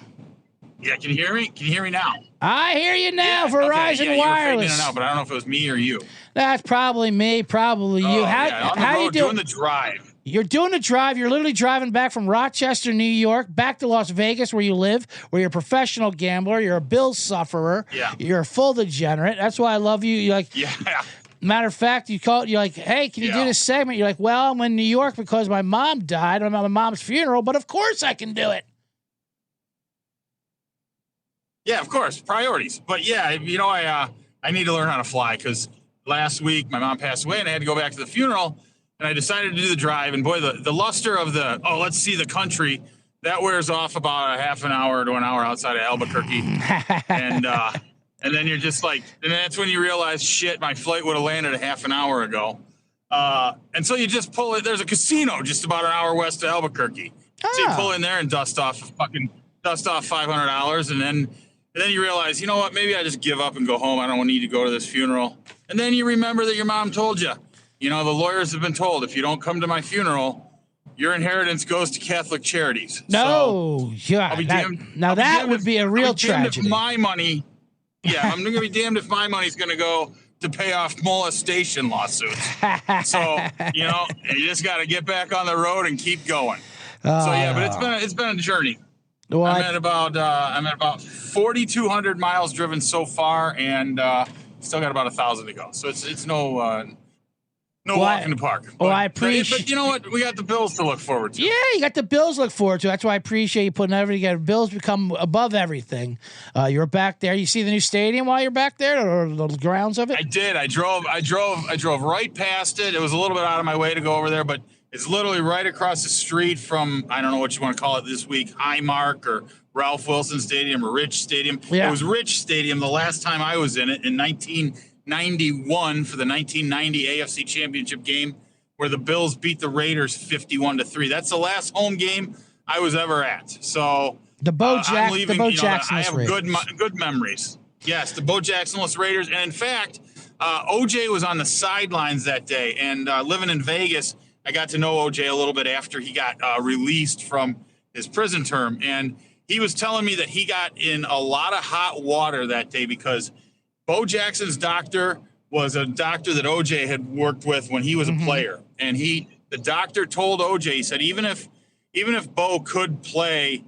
Yeah, can you hear me? Can you hear me now? I hear you now, Verizon Wireless. No, but I don't know if it was me or you. That's probably me, probably you. How on the road, you doing? doing the drive. You're doing a drive. You're literally driving back from Rochester, New York, back to Las Vegas, where you live, where you're a professional gambler. You're a Bills sufferer. Yeah. You're a full degenerate. That's why I love you. You're like, Yeah. matter of fact, you're like, hey, can you do this segment? You're like, well, I'm in New York because my mom died. I'm at my mom's funeral, but of course I can do it. Yeah, of course, priorities. But yeah, you know, I need to learn how to fly because last week my mom passed away and I had to go back to the funeral. And I decided to do the drive, and boy, the luster of let's see the country, that wears off about a half an hour to an hour outside of Albuquerque. And then you're just like, and that's when you realize, shit, my flight would have landed a half an hour ago. And so you just pull it. There's a casino just about an hour west of Albuquerque. So you pull in there and dust off $500, and then you realize, you know what, maybe I just give up and go home. I don't need to go to this funeral. And then you remember that your mom told you. You know, the lawyers have been told, if you don't come to my funeral, your inheritance goes to Catholic charities. No, so yeah. That would be a real tragedy. If my money, I'm going to be damned if my money's going to go to pay off molestation lawsuits. So, you know, you just got to get back on the road and keep going. But it's been a journey. Well, I'm at about 4,200 miles driven so far, and still got about 1,000 to go. So it's no walk in the park. I appreciate. But you know what? We got the Bills to look forward to. Yeah, you got the Bills to look forward to. That's why I appreciate you putting everything together. Bills become above everything. You're back there. You see the new stadium while you're back there, or the grounds of it? I did. I drove right past it. It was a little bit out of my way to go over there, but it's literally right across the street from, I don't know what you want to call it this week, Highmark or Ralph Wilson Stadium or Rich Stadium. Yeah. It was Rich Stadium the last time I was in it in 1991 for the 1990 AFC Championship game where the Bills beat the Raiders 51-3. That's the last home game I was ever at. So the Bo Jacksonless I have Raiders. good memories. Yes, the Bo Jacksonless Raiders. And in fact, OJ was on the sidelines that day. And living in Vegas, I got to know OJ a little bit after he got released from his prison term. And he was telling me that he got in a lot of hot water that day because Bo Jackson's doctor was a doctor that OJ had worked with when he was a player. And the doctor told OJ, he said, even if Bo could play,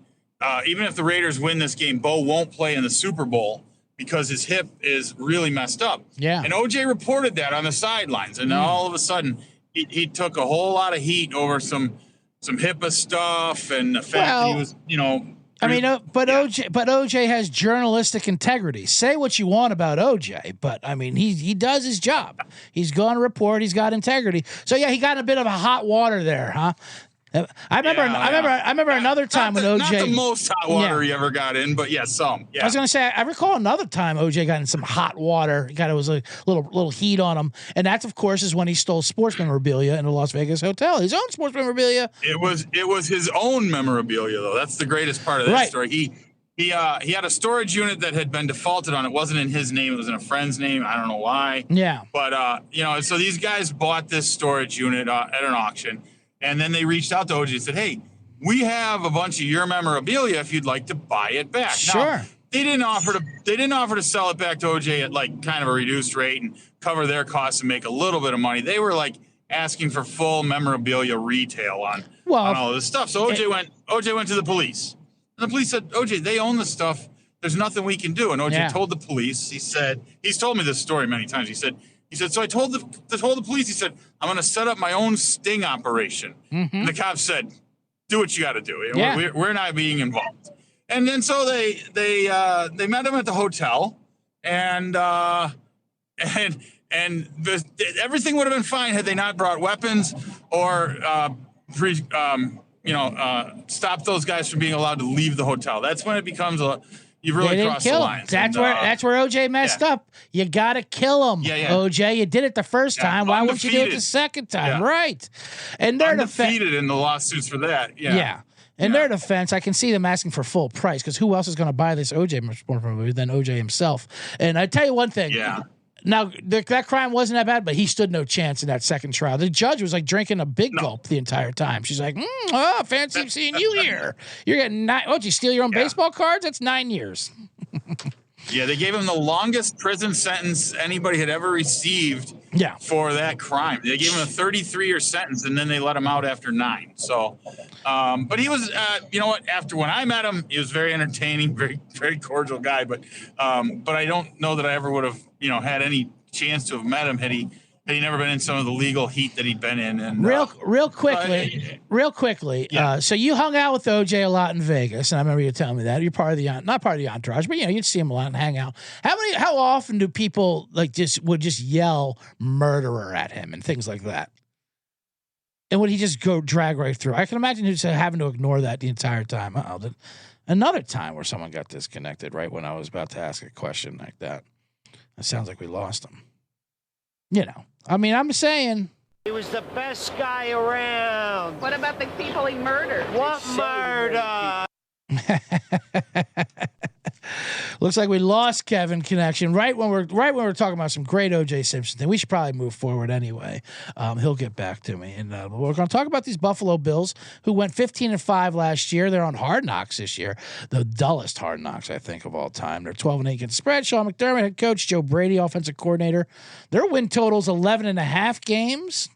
even if the Raiders win this game, Bo won't play in the Super Bowl because his hip is really messed up. Yeah. And OJ reported that on the sidelines. And all of a sudden he took a whole lot of heat over some HIPAA stuff and the fact that he was, OJ has journalistic integrity. Say what you want about OJ, but I mean, he does his job. He's going to report. He's got integrity. So yeah, he got in a bit of a hot water there, huh? I remember another time when OJ, not the most hot water he ever got in, but some. Yeah. I was gonna say I recall another time OJ got in some hot water. It was a little heat on him, and that's of course is when he stole sports memorabilia in the Las Vegas hotel. His own sports memorabilia. It was his own memorabilia though. That's the greatest part of that story. He had a storage unit that had been defaulted on. It wasn't in his name. It was in a friend's name. I don't know why. Yeah. But so these guys bought this storage unit at an auction. And then they reached out to OJ and said, hey, we have a bunch of your memorabilia if you'd like to buy it back. Sure. Now, they didn't offer to sell it back to OJ at like kind of a reduced rate and cover their costs and make a little bit of money. They were like asking for full memorabilia retail on all this stuff. So OJ went to the police. And the police said, OJ, they own the stuff. There's nothing we can do. And OJ told the police, he's told me this story many times. He said, so I told the police, he said, I'm going to set up my own sting operation. And the cops said, do what you got to do. We're not being involved. And then so they met him at the hotel and everything would have been fine had they not brought weapons or, stopped those guys from being allowed to leave the hotel. That's when it becomes you've really crossed the line. That's where OJ messed up. You got to kill him, OJ. You did it the first time. Why wouldn't you do it the second time? Right. And they're defeated in the lawsuits for that. Yeah. In their defense, I can see them asking for full price because who else is going to buy this OJ movie than OJ himself? And I tell you one thing. Yeah. Now, that crime wasn't that bad, but he stood no chance in that second trial. The judge was like drinking a big gulp the entire time. She's like, fancy seeing you here. You're getting did you steal your own baseball cards? That's 9 years. Yeah, they gave him the longest prison sentence anybody had ever received for that crime. They gave him a 33-year sentence, and then they let him out after 9. So, but he was, you know what? After when I met him, he was very entertaining, very, very cordial guy. But I don't know that I ever would have, had any chance to have met him had he never been in some of the legal heat that he'd been in. And real quickly. Yeah. So you hung out with OJ a lot in Vegas, and I remember you telling me that you're part of the not part of the entourage, but you'd see him a lot and hang out. How often do people would just yell murderer at him and things like that? And would he just go drag right through? I can imagine him having to ignore that the entire time. Another time where someone got disconnected right when I was about to ask a question like that. It sounds like we lost him. I mean, I'm saying He was the best guy around. What about the people he murdered? What murder? Looks like we lost Kevin connection right when we're talking about some great OJ Simpson thing. We should probably move forward anyway. He'll get back to me, and we're going to talk about these Buffalo Bills who went 15-5 last year. They're on Hard Knocks this year, the dullest Hard Knocks I think of all time. They're 12-8 against spread. Sean McDermott, head coach, Joe Brady, offensive coordinator. Their win total's 11.5 games.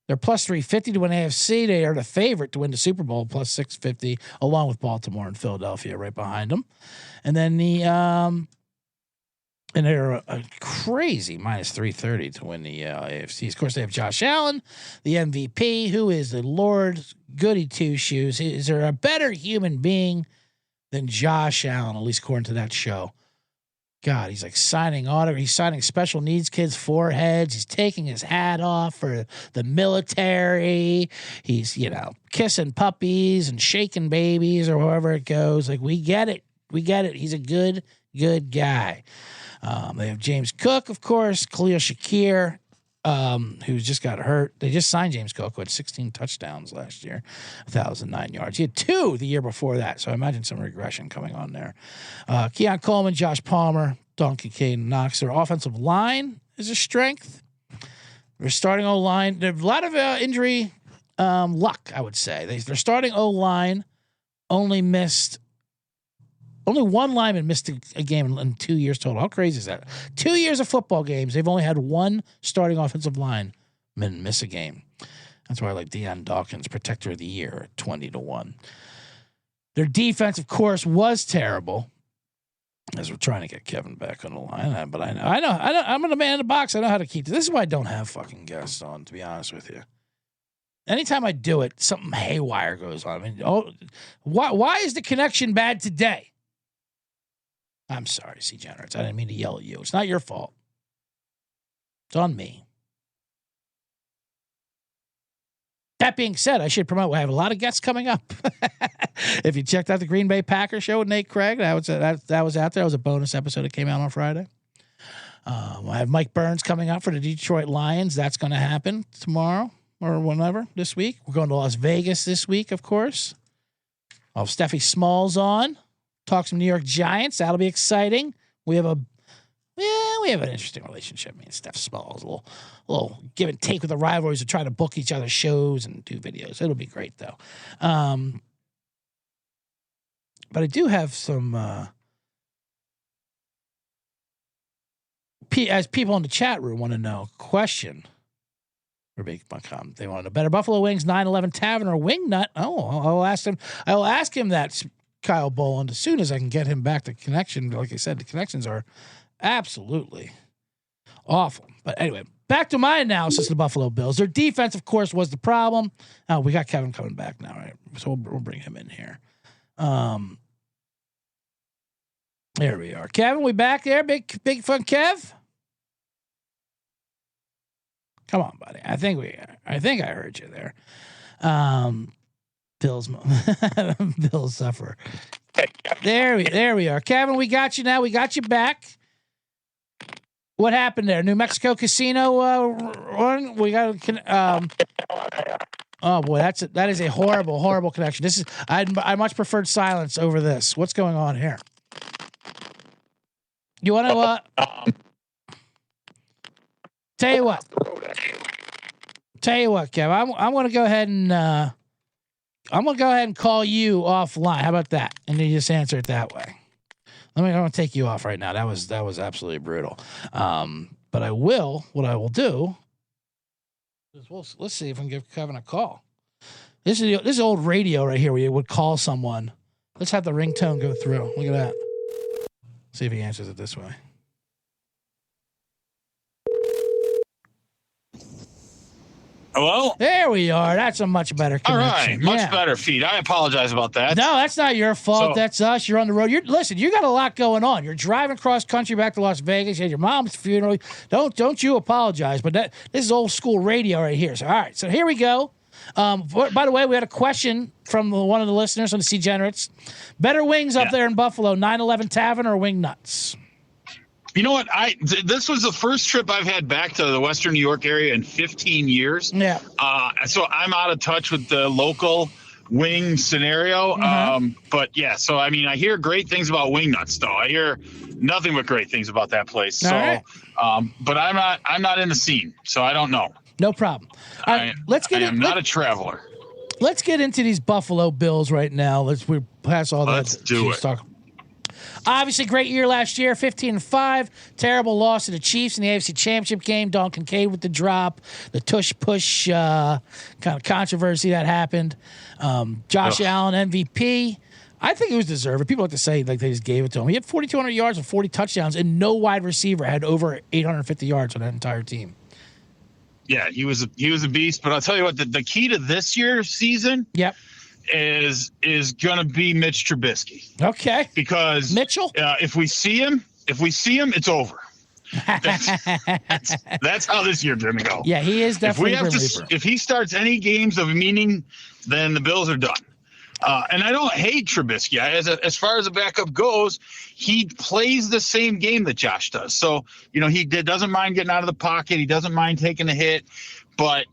They're plus 350 to win AFC. They are the favorite to win the Super Bowl, plus 650, along with Baltimore and Philadelphia right behind them. And then and they're a crazy minus 330 to win the AFC. Of course, they have Josh Allen, the MVP, who is the Lord goody two shoes. Is there a better human being than Josh Allen, at least according to that show? God, he's like signing autographs. He's signing special needs kids' foreheads. He's taking his hat off for the military. He's, kissing puppies and shaking babies or however it goes. Like, we get it. We get it. He's a good guy. They have James Cook, of course, Khalil Shakir, who just got hurt. They just signed James Cook, who had 16 touchdowns last year, 1,009 yards. He had 2 the year before that, so I imagine some regression coming on there. Keon Coleman, Josh Palmer, Don Kincaid, and Knox. Their offensive line is a strength. Their starting O-line, there's a lot of injury luck, I would say. Their starting O-line only one lineman missed a game in 2 years total. How crazy is that? 2 years of football games, they've only had one starting offensive lineman miss a game. That's why I like Deion Dawkins, protector of the year, at 20-1. Their defense, of course, was terrible. As we're trying to get Kevin back on the line, but I know. I'm a man in the box. I know how to keep this is why I don't have fucking guests on, to be honest with you. Anytime I do it, something haywire goes on. I mean, why is the connection bad today? I'm sorry, C-Generates. I didn't mean to yell at you. It's not your fault. It's on me. That being said, I should promote. I have a lot of guests coming up. If you checked out the Green Bay Packers show with Nate Craig, that was out there. That was a bonus episode that came out on Friday. I have Mike Burns coming up for the Detroit Lions. That's going to happen tomorrow or whenever this week. We're going to Las Vegas this week, of course. I'll have Steffi Smalls on. Talk some New York Giants. That'll be exciting. We have an interesting relationship. Me and Steph Smalls, a little give and take with the rivalries of trying to book each other's shows and do videos. It'll be great though. But I do have some as people in the chat room want to know. Question. They want to know better Buffalo Wings 911 Tavern or Wing Nut. Oh, I'll ask him. I'll ask him that. Kyle Boland, as soon as I can get him back to connection. Like I said, the connections are absolutely awful. But anyway, back to my analysis of the Buffalo Bills. Their defense, of course, was the problem. We got Kevin coming back now, right? So we'll bring him in here. There we are. Kevin, we back there? Big fun Kev? Come on, buddy. I think I heard you there. Bills suffer. There we are. Kevin, we got you now. We got you back. What happened there? New Mexico casino run? We got oh boy, that is a horrible connection. This is I much preferred silence over this. What's going on here? You want to tell you what, Kev, I'm going to go ahead and call you offline. How about that? And you just answer it that way. I'm going to take you off right now. That was absolutely brutal. But I will. What I will do is let's see if I can give Kevin a call. This is old radio right here where you would call someone. Let's have the ringtone go through. Look at that. See if he answers it this way. Hello? There we are. That's a much better connection. All right. Much better feed. I apologize about that. No, that's not your fault. So, that's us. You're on the road. Listen, you got a lot going on. You're driving cross country back to Las Vegas. You had your mom's funeral. Don't you apologize. But this is old school radio right here. So, all right. So here we go. By the way, we had a question from one of the listeners on the Degenerates. Better wings up there in Buffalo, 911 Tavern or Wing Nuts? You know what? This was the first trip I've had back to the Western New York area in 15 years. Yeah. So I'm out of touch with the local wing scenario. But yeah, so I mean, I hear great things about Wing Nuts, though. I hear nothing but great things about that place. All so, right. But I'm not in the scene, so I don't know. No problem. All right, I'm not a traveler. Let's get into these Buffalo Bills right now. We pass all that. Let's do it. Talk. Obviously, great year last year, 15-5. Terrible loss to the Chiefs in the AFC Championship game. Don Kincaid with the drop, the tush-push kind of controversy that happened. Josh Allen, MVP. I think it was deserved. People like to say like they just gave it to him. He had 4,200 yards and 40 touchdowns, and no wide receiver had over 850 yards on that entire team. Yeah, he was a beast. But I'll tell you what, the key to this year's season is going to be Mitch Trubisky. Okay. Because Mitchell, if we see him, it's over. That's how this year's going to go. Yeah, he is definitely. If he starts any games of meaning, then the Bills are done. And I don't hate Trubisky. As far as a backup goes, he plays the same game that Josh does. So, he doesn't mind getting out of the pocket. He doesn't mind taking a hit, but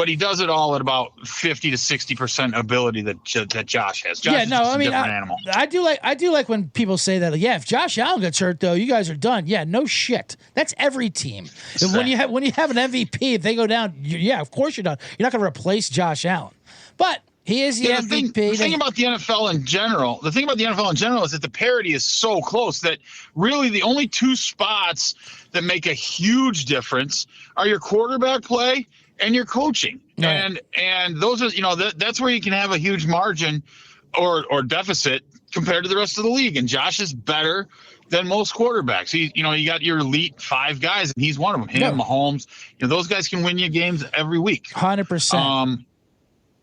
he does it all at about 50 to 60% ability that Josh has. Josh is a different animal. I do like when people say that. If Josh Allen gets hurt, though, you guys are done. Yeah, no shit. That's every team. When you have an MVP, if they go down, of course you're done. You're not going to replace Josh Allen, but. He is the MVP. The thing about the NFL in general is that the parity is so close that really the only two spots that make a huge difference are your quarterback play and your coaching. Right. And those are, that's where you can have a huge margin or deficit compared to the rest of the league. And Josh is better than most quarterbacks. You got your elite 5 guys, and he's one of them. Him, Mahomes, those guys can win you games every week. 100%.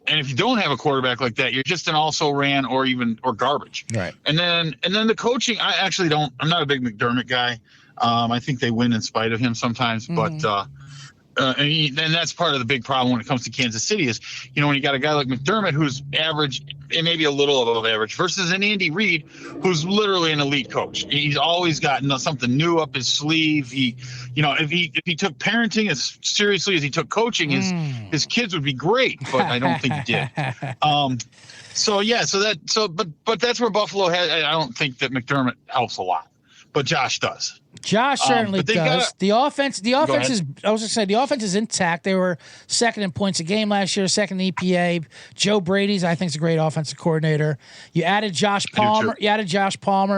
And if you don't have a quarterback like that, you're just an also-ran or garbage. Right. And then the coaching, I'm not a big McDermott guy. I think they win in spite of him sometimes, but and that's part of the big problem when it comes to Kansas City is, when you got a guy like McDermott who's average and maybe a little above average versus an Andy Reid who's literally an elite coach. He's always got something new up his sleeve. If he took parenting as seriously as he took coaching, his kids would be great, but I don't think he did. But that's where Buffalo has. I don't think that McDermott helps a lot, but Josh does. Josh certainly does. The offense is. I was going to say the offense is intact. They were second in points a game last year, second in EPA. Joe Brady's, I think, is a great offensive coordinator. You added Josh Palmer.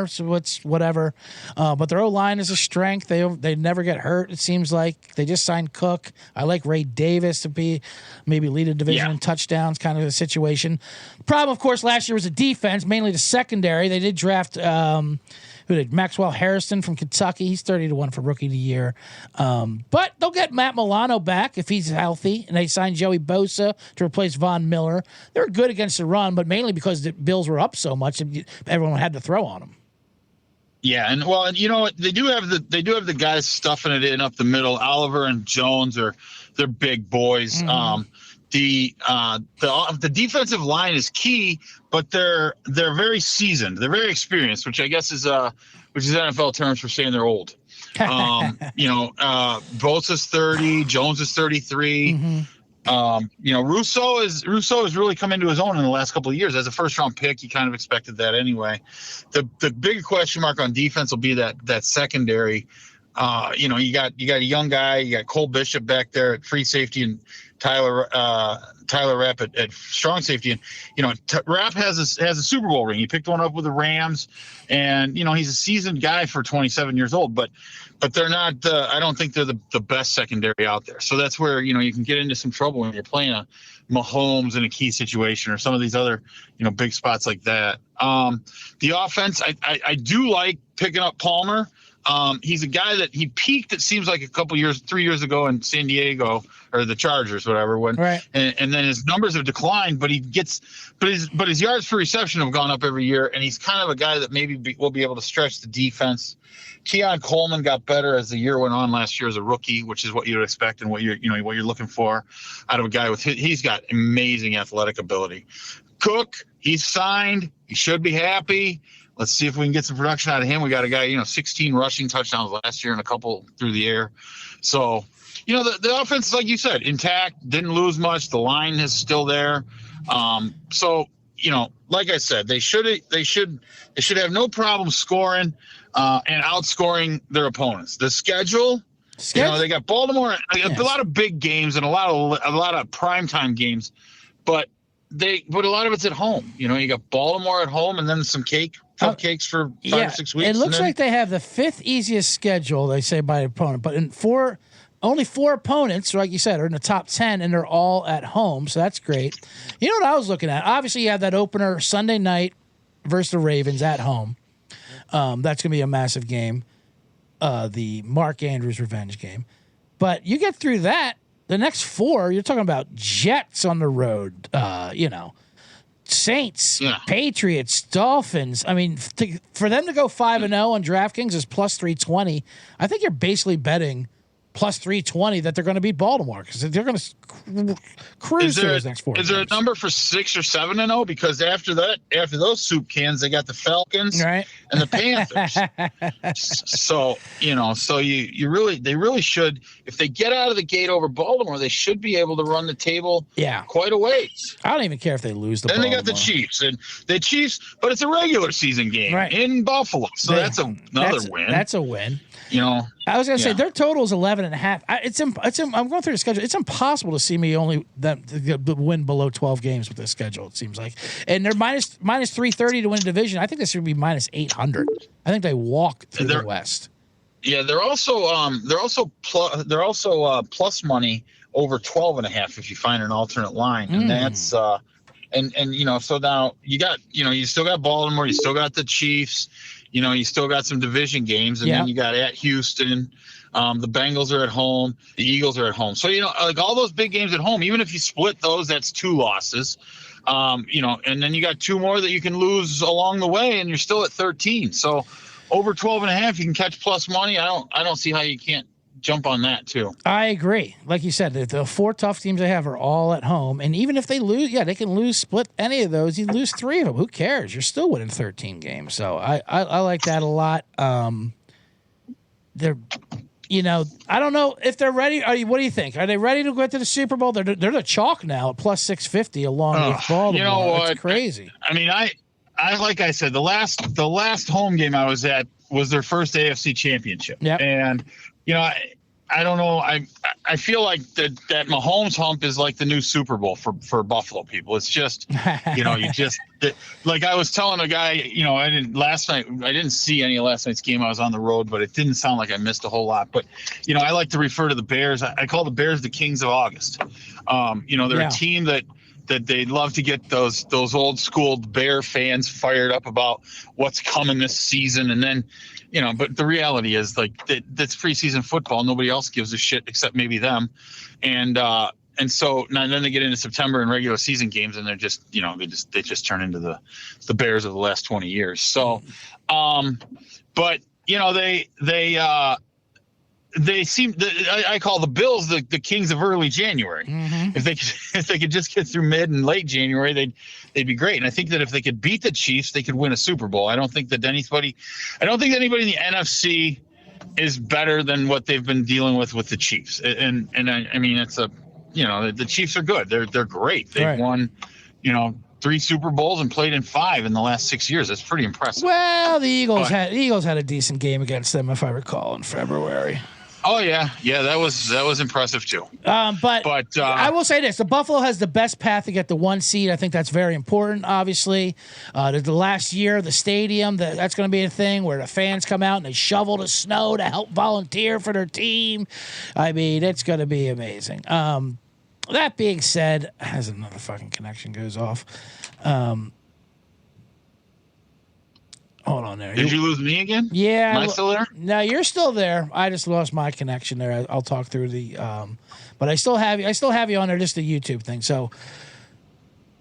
So it's whatever. But their O-line is a strength. They never get hurt. It seems like they just signed Cook. I like Ray Davis to be maybe lead a division in touchdowns, kind of a situation. Problem, of course, last year was the defense, mainly the secondary. They did draft. Maxwell Harrison from Kentucky. He's 30-1 for Rookie of the Year. But they'll get Matt Milano back if he's healthy. And they signed Joey Bosa to replace Von Miller. They were good against the run, but mainly because the Bills were up so much, everyone had to throw on them. Yeah, and they do have the guys stuffing it in up the middle. Oliver and Jones they're big boys. Mm-hmm. The defensive line is key, but they're very seasoned. They're very experienced, which I guess is NFL terms for saying they're old. Bosa's 30, Jones is 33. Mm-hmm. Russo has really come into his own in the last couple of years. As a first round pick, you kind of expected that anyway. The big question mark on defense will be that secondary. You got a young guy. You got Cole Bishop back there at free safety, and Tyler Tyler Rapp at strong safety. And, Rapp has a Super Bowl ring. He picked one up with the Rams, and, he's a seasoned guy for 27 years old, but they're not, I don't think they're the best secondary out there. So that's where, you can get into some trouble when you're playing a Mahomes in a key situation or some of these other, big spots like that. The offense, I do like picking up Palmer. He's a guy that he peaked, it seems like 3 years ago in San Diego or the Chargers, whatever, right. And then his numbers have declined, but his yards per reception have gone up every year. And he's kind of a guy that maybe will be able to stretch the defense. Keon Coleman got better as the year went on last year as a rookie, which is what you would expect and what you're looking for out of a guy he's got amazing athletic ability. Cook, he's signed. He should be happy. Let's see if we can get some production out of him. We got a guy, 16 rushing touchdowns last year and a couple through the air. So, the offense, like you said, intact, didn't lose much. The line is still there. So, like I said, they should have no problem scoring and outscoring their opponents. The schedule, they got Baltimore, a lot of big games and a lot of primetime games, but a lot of it's at home. You got Baltimore at home and then some cupcakes for 5 or 6 weeks. It looks like they have the 5th easiest schedule, they say, by opponent, but only 4 opponents, like you said, are in the top 10, and they're all at home, so that's great. You know what I was looking at? Obviously, you have that opener Sunday night versus the Ravens at home. That's going to be a massive game, the Mark Andrews revenge game. But you get through that, the next 4, you're talking about Jets on the road, Saints, Patriots, Dolphins. I mean, for them to go 5-0 on DraftKings is plus 320. I think you're basically betting plus 320 that they're going to beat Baltimore because they're going to cruise through those next 4 games. Is there a number for 6 or 7-0? Because after those soup cans, they got the Falcons and the Panthers. So they really should, if they get out of the gate over Baltimore, they should be able to run the table quite a ways. I don't even care if they lose Then they got the Chiefs, but it's a regular season game in Buffalo, so that's another win. That's a win. I was going to say their total is 11.5. I'm going through the schedule. It's impossible to see me only win below 12 games with this schedule. It seems like, and they're minus 330 to win a division. I think this should be minus 800. I think they walk through the West. Yeah, they're also plus money over 12.5 if you find an alternate line, and that's and so now you still got Baltimore, you still got the Chiefs. You still got some division games, and then you got at Houston. The Bengals are at home. The Eagles are at home. So, like all those big games at home, even if you split those, that's 2 losses. And then you got 2 more that you can lose along the way, and you're still at 13. So over 12.5, you can catch plus money. I don't see how you can't jump on that too. I agree. Like you said, the 4 tough teams they have are all at home, and even if they lose, they can split any of those. You lose 3 of them. Who cares? You're still winning 13 games. So I like that a lot. They're, I don't know if they're ready. What do you think? Are they ready to go to the Super Bowl? They're the chalk now at plus 650 along with Baltimore. You know what? It's crazy. I mean, I like I said, the last home game I was at was their first AFC championship. Yep. And I don't know. I feel like that Mahomes hump is like the new Super Bowl for Buffalo people. It's just, like I was telling a guy, I didn't see any of last night's game. I was on the road, but it didn't sound like I missed a whole lot. But, I like to refer to the Bears. I call the Bears the Kings of August. They're a team that they'd love to get those old school Bear fans fired up about what's coming this season. And then, but the reality is that's preseason football. Nobody else gives a shit except maybe them. And so now then they get into September and regular season games, and they're just, they just turn into the Bears of the last 20 years. So, but they seem. I call the Bills the kings of early January. Mm-hmm. If they could just get through mid and late January, they'd be great. And I think that if they could beat the Chiefs, they could win a Super Bowl. I don't think anybody in the NFC is better than what they've been dealing with the Chiefs. And I mean, it's the Chiefs are good. They're great. They've won, 3 Super Bowls and played in 5 in the last 6 years. That's pretty impressive. Well, the Eagles had a decent game against them, if I recall, in February. Oh yeah, that was impressive too. But I will say this: the Buffalo has the best path to get the 1 seed. I think that's very important. Obviously, the last year, the stadium that's going to be a thing where the fans come out and they shovel the snow to help volunteer for their team. I mean, it's going to be amazing. That being said, as another fucking connection goes off. Hold on there. Did you lose me again? Yeah. Am I still there? No, you're still there. I just lost my connection there. I'll talk through the but I still have you. I still have you on there, just the YouTube thing. So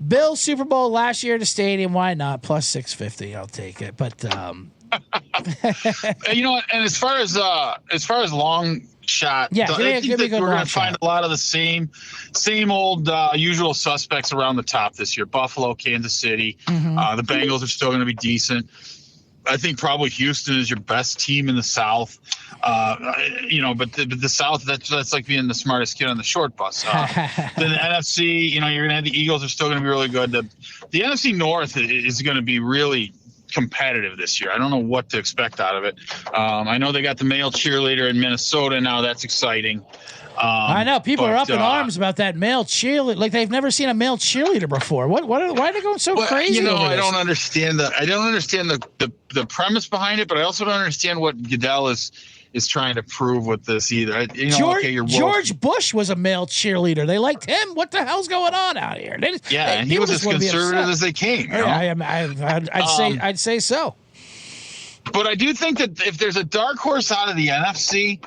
Bills Super Bowl last year at the stadium, why not? Plus 650. I'll take it. But you know what? And as far as long shot, yeah, I think that we're going to find a lot of the same old usual suspects around the top this year. Buffalo, Kansas City, the Bengals are still going to be decent. I think probably Houston is your best team in the South. But the South, that's like being the smartest kid on the short bus. Then the NFC, you're going to have the Eagles are still going to be really good. The NFC North is going to be really competitive this year. I don't know what to expect out of it. I know they got the male cheerleader in Minnesota now. That's exciting. I know people are up in arms about that male cheerleader. Like they've never seen a male cheerleader before. Why are they going so crazy? I don't understand the premise behind it, but I also don't understand what Goodell is trying to prove with this either. George Bush was a male cheerleader. They liked him. What the hell's going on out here? And he was as conservative as they came. I'd say so. But I do think that if there's a dark horse out of the NFC,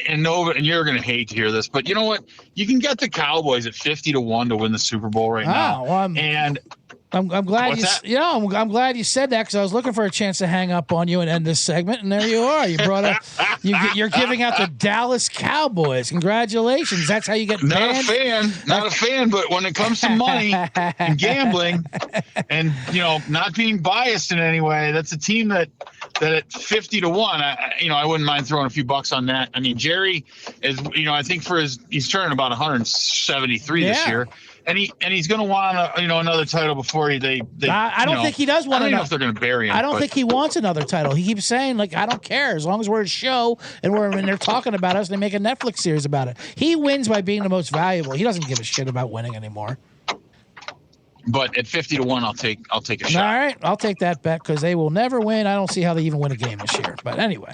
and you're going to hate to hear this, but you know what? You can get the Cowboys at 50-1 to win the Super Bowl right now. And I'm glad I'm glad you said that because I was looking for a chance to hang up on you and end this segment, and there you are. You brought up you're giving out the Dallas Cowboys. Congratulations! That's how you get banned. Not a fan, but when it comes to money and gambling, and not being biased in any way, that's a team that at 50-1, I wouldn't mind throwing a few bucks on that. I mean, Jerry is, I think he's turning about 173 this year. And he's going to want another title before I don't think he does want. I don't know if they're going to bury him. I don't think he wants another title. He keeps saying I don't care as long as we're a show and they're talking about us and they make a Netflix series about it. He wins by being the most valuable. He doesn't give a shit about winning anymore. But at 50-1, I'll take a shot. All right, I'll take that bet because they will never win. I don't see how they even win a game this year. But anyway.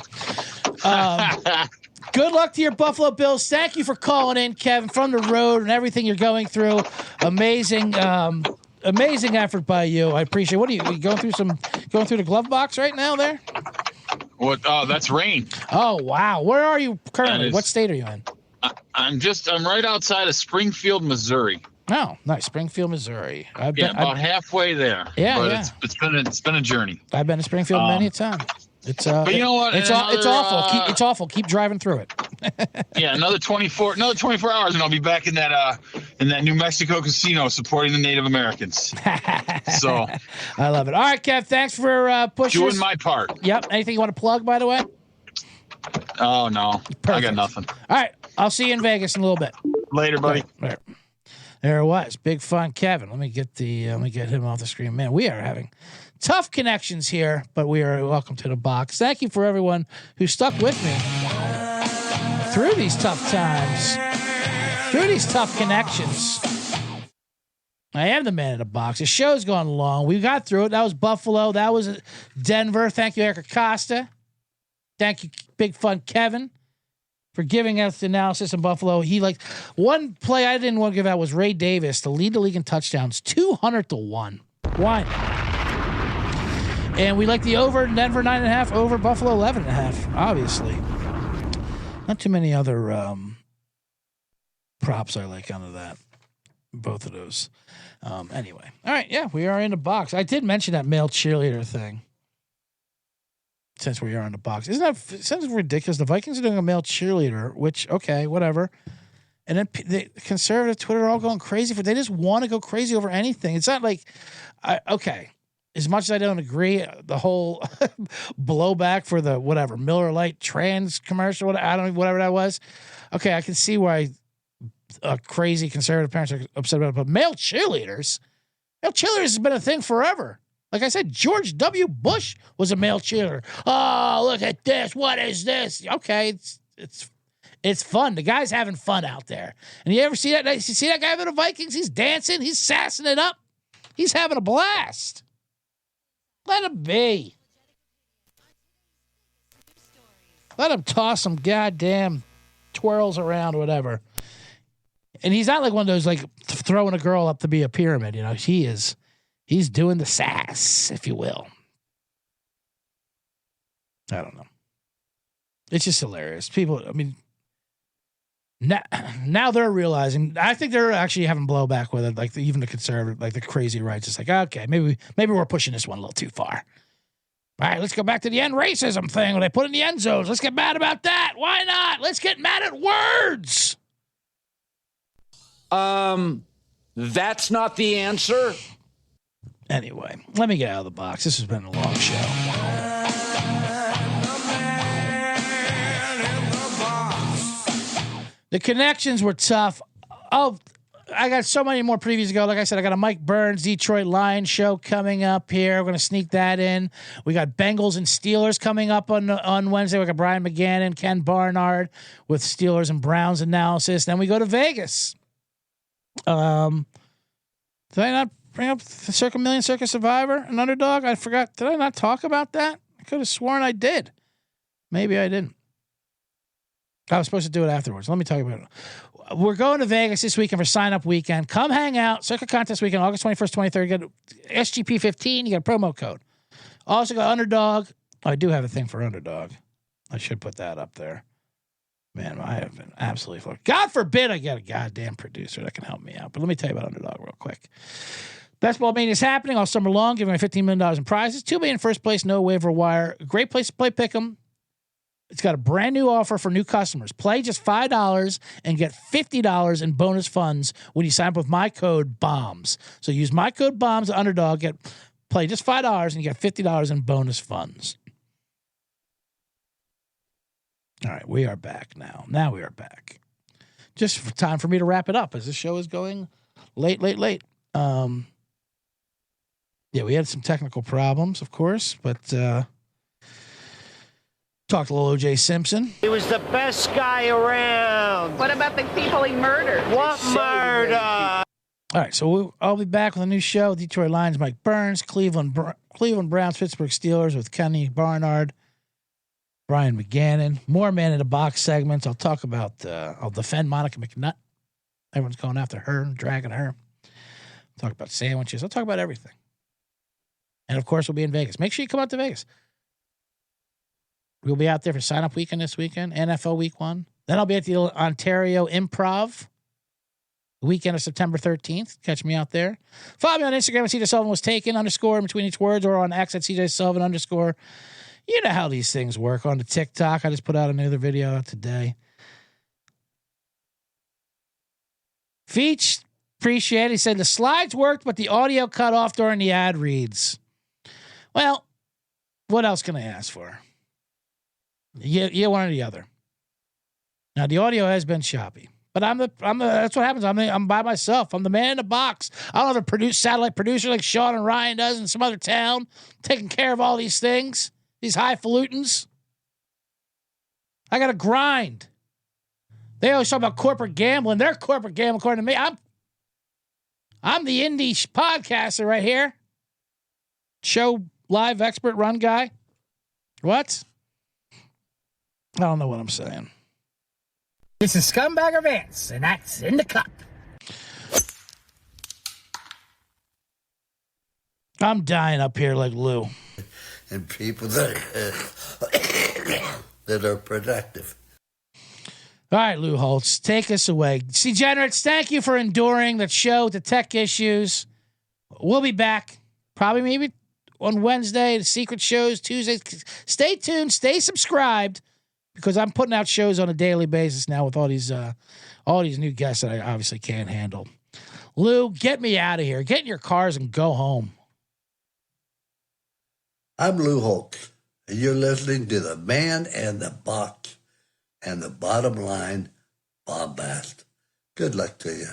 Good luck to your Buffalo Bills. Thank you for calling in, Kevin, from the road and everything you're going through. Amazing effort by you. I appreciate it. What are you going through the glove box right now there? What? That's rain. Oh, wow. Where are you currently? What state are you in? I'm right outside of Springfield, Missouri. Oh, nice. Springfield, Missouri. About halfway there. Yeah, but it's been a journey. I've been to Springfield many a time. It's but you know what? It's awful. It's awful. Keep driving through it. Yeah, another 24 hours, and I'll be back in that New Mexico casino supporting the Native Americans. So I love it. All right, Kev. Thanks for pushing. Doing my part. Yep. Anything you want to plug, by the way? Oh no, perfect. I got nothing. All right, I'll see you in Vegas in a little bit. Later, buddy. Right. There it was. Big fun, Kevin. Let me get him off the screen. Man, we are having tough connections here, but we are welcome to the box. Thank you for everyone who stuck with me through these tough times, through these tough connections. I am the man in the box. The show's gone long. We got through it. That was Buffalo. That was Denver. Thank you, Eric Acosta. Thank you, Big Fun Kevin, for giving us the analysis in Buffalo. One play I didn't want to give out was Ray Davis to lead the league in touchdowns, 200-1. Why? And we like the over Denver 9.5, over Buffalo 11.5. Obviously, not too many other props I like under that. Both of those. Anyway, all right, yeah, we are in the box. I did mention that male cheerleader thing. Since we are in the box, sounds ridiculous? The Vikings are doing a male cheerleader, which okay, whatever. And then the conservative Twitter are all going crazy they just want to go crazy over anything. It's not like, okay. As much as I don't agree, the whole blowback for the whatever Miller Lite trans commercial, whatever that was. Okay, I can see why crazy conservative parents are upset about it. But male cheerleaders has been a thing forever. Like I said, George W. Bush was a male cheerleader. Oh, look at this! What is this? Okay, it's It's fun. The guy's having fun out there. And you ever see that? You see that guy with the Vikings? He's dancing. He's sassing it up. He's having a blast. Let him be. Let him toss some goddamn twirls around or whatever. And he's not like one of those, like, throwing a girl up to be a pyramid. You know, he's doing the sass, if you will. I don't know. It's just hilarious. People, I mean, now they're realizing, I think they're actually having blowback with it. Like even the conservative, like the crazy rights. It's like, okay, maybe we're pushing this one a little too far. All right, let's go back to the end racism thing when they put in the end zones. Let's get mad about that. Why not? Let's get mad at words. That's not the answer. Anyway, let me get out of the box. This has been a long show. The connections were tough. Oh, I got so many more previews to go. Like I said, I got a Mike Burns Detroit Lions show coming up here. We're going to sneak that in. We got Bengals and Steelers coming up on Wednesday. We got Brian McGannon, Ken Barnard with Steelers and Browns analysis. Then we go to Vegas. Did I not bring up the Circa Million Circus Survivor and Underdog? I forgot. Did I not talk about that? I could have sworn I did. Maybe I didn't. I was supposed to do it afterwards. Let me talk about it. We're going to Vegas this weekend for sign-up weekend. Come hang out. Circa Contest Weekend, August 21st, 23rd. You get SGP15. You get a promo code. Also got Underdog. Oh, I do have a thing for Underdog. I should put that up there. Man, I have been absolutely floored. God forbid I get a goddamn producer that can help me out. But let me tell you about Underdog real quick. Best Ball Mania is happening all summer long, giving away $15 million in prizes. $2 million in first place, no waiver wire. Great place to play Pick'em. It's got a brand new offer for new customers. Play just $5 and get $50 in bonus funds when you sign up with my code BOMBS. So use my code BOMBS at Underdog. Play just $5 and you get $50 in bonus funds. All right, we are back now. Now we are back. Just time for me to wrap it up as this show is going late. Yeah, we had some technical problems, of course, but talked a little OJ Simpson. He was the best guy around. What about the people he murdered? What murder? All right, so I'll be back with a new show. Detroit Lions, Mike Burns, Cleveland Browns, Pittsburgh Steelers with Kenny Barnard, Brian McGannon, more Man in the Box segments. I'll talk about, I'll defend Monica McNutt. Everyone's going after her and dragging her. Talk about sandwiches. I'll talk about everything. And of course, we'll be in Vegas. Make sure you come out to Vegas. We'll be out there for sign-up weekend this weekend, NFL Week 1. Then I'll be at the Ontario Improv the weekend of September 13th. Catch me out there. Follow me on Instagram at CJ Sullivan was taken, _ in between each words, or on X at CJ Sullivan _ You know how these things work on the TikTok. I just put out another video today. Feach, appreciate it. He said the slides worked, but the audio cut off during the ad reads. Well, what else can I ask for? Yeah, one or the other. Now the audio has been choppy, but that's what happens. I'm by myself. I'm the man in the box. I don't have a satellite producer like Sean and Ryan does in some other town, taking care of all these things, these highfalutins. I got to grind. They always talk about corporate gambling. They're corporate gambling, according to me. I'm the indie podcaster right here. Show live expert run guy. What? I don't know what I'm saying. This is Scumbagger Vance, and that's in the cup. I'm dying up here like Lou. And people that are productive. All right, Lou Holtz, take us away. Degenerates, thank you for enduring the show, the tech issues. We'll be back probably maybe on Wednesday, the secret shows, Tuesdays. Stay tuned, stay subscribed, because I'm putting out shows on a daily basis now with all these new guests that I obviously can't handle. Lou, get me out of here. Get in your cars and go home. I'm Lou Holtz, and you're listening to the Man and the Box and the Bottom Line Bombast. Good luck to you.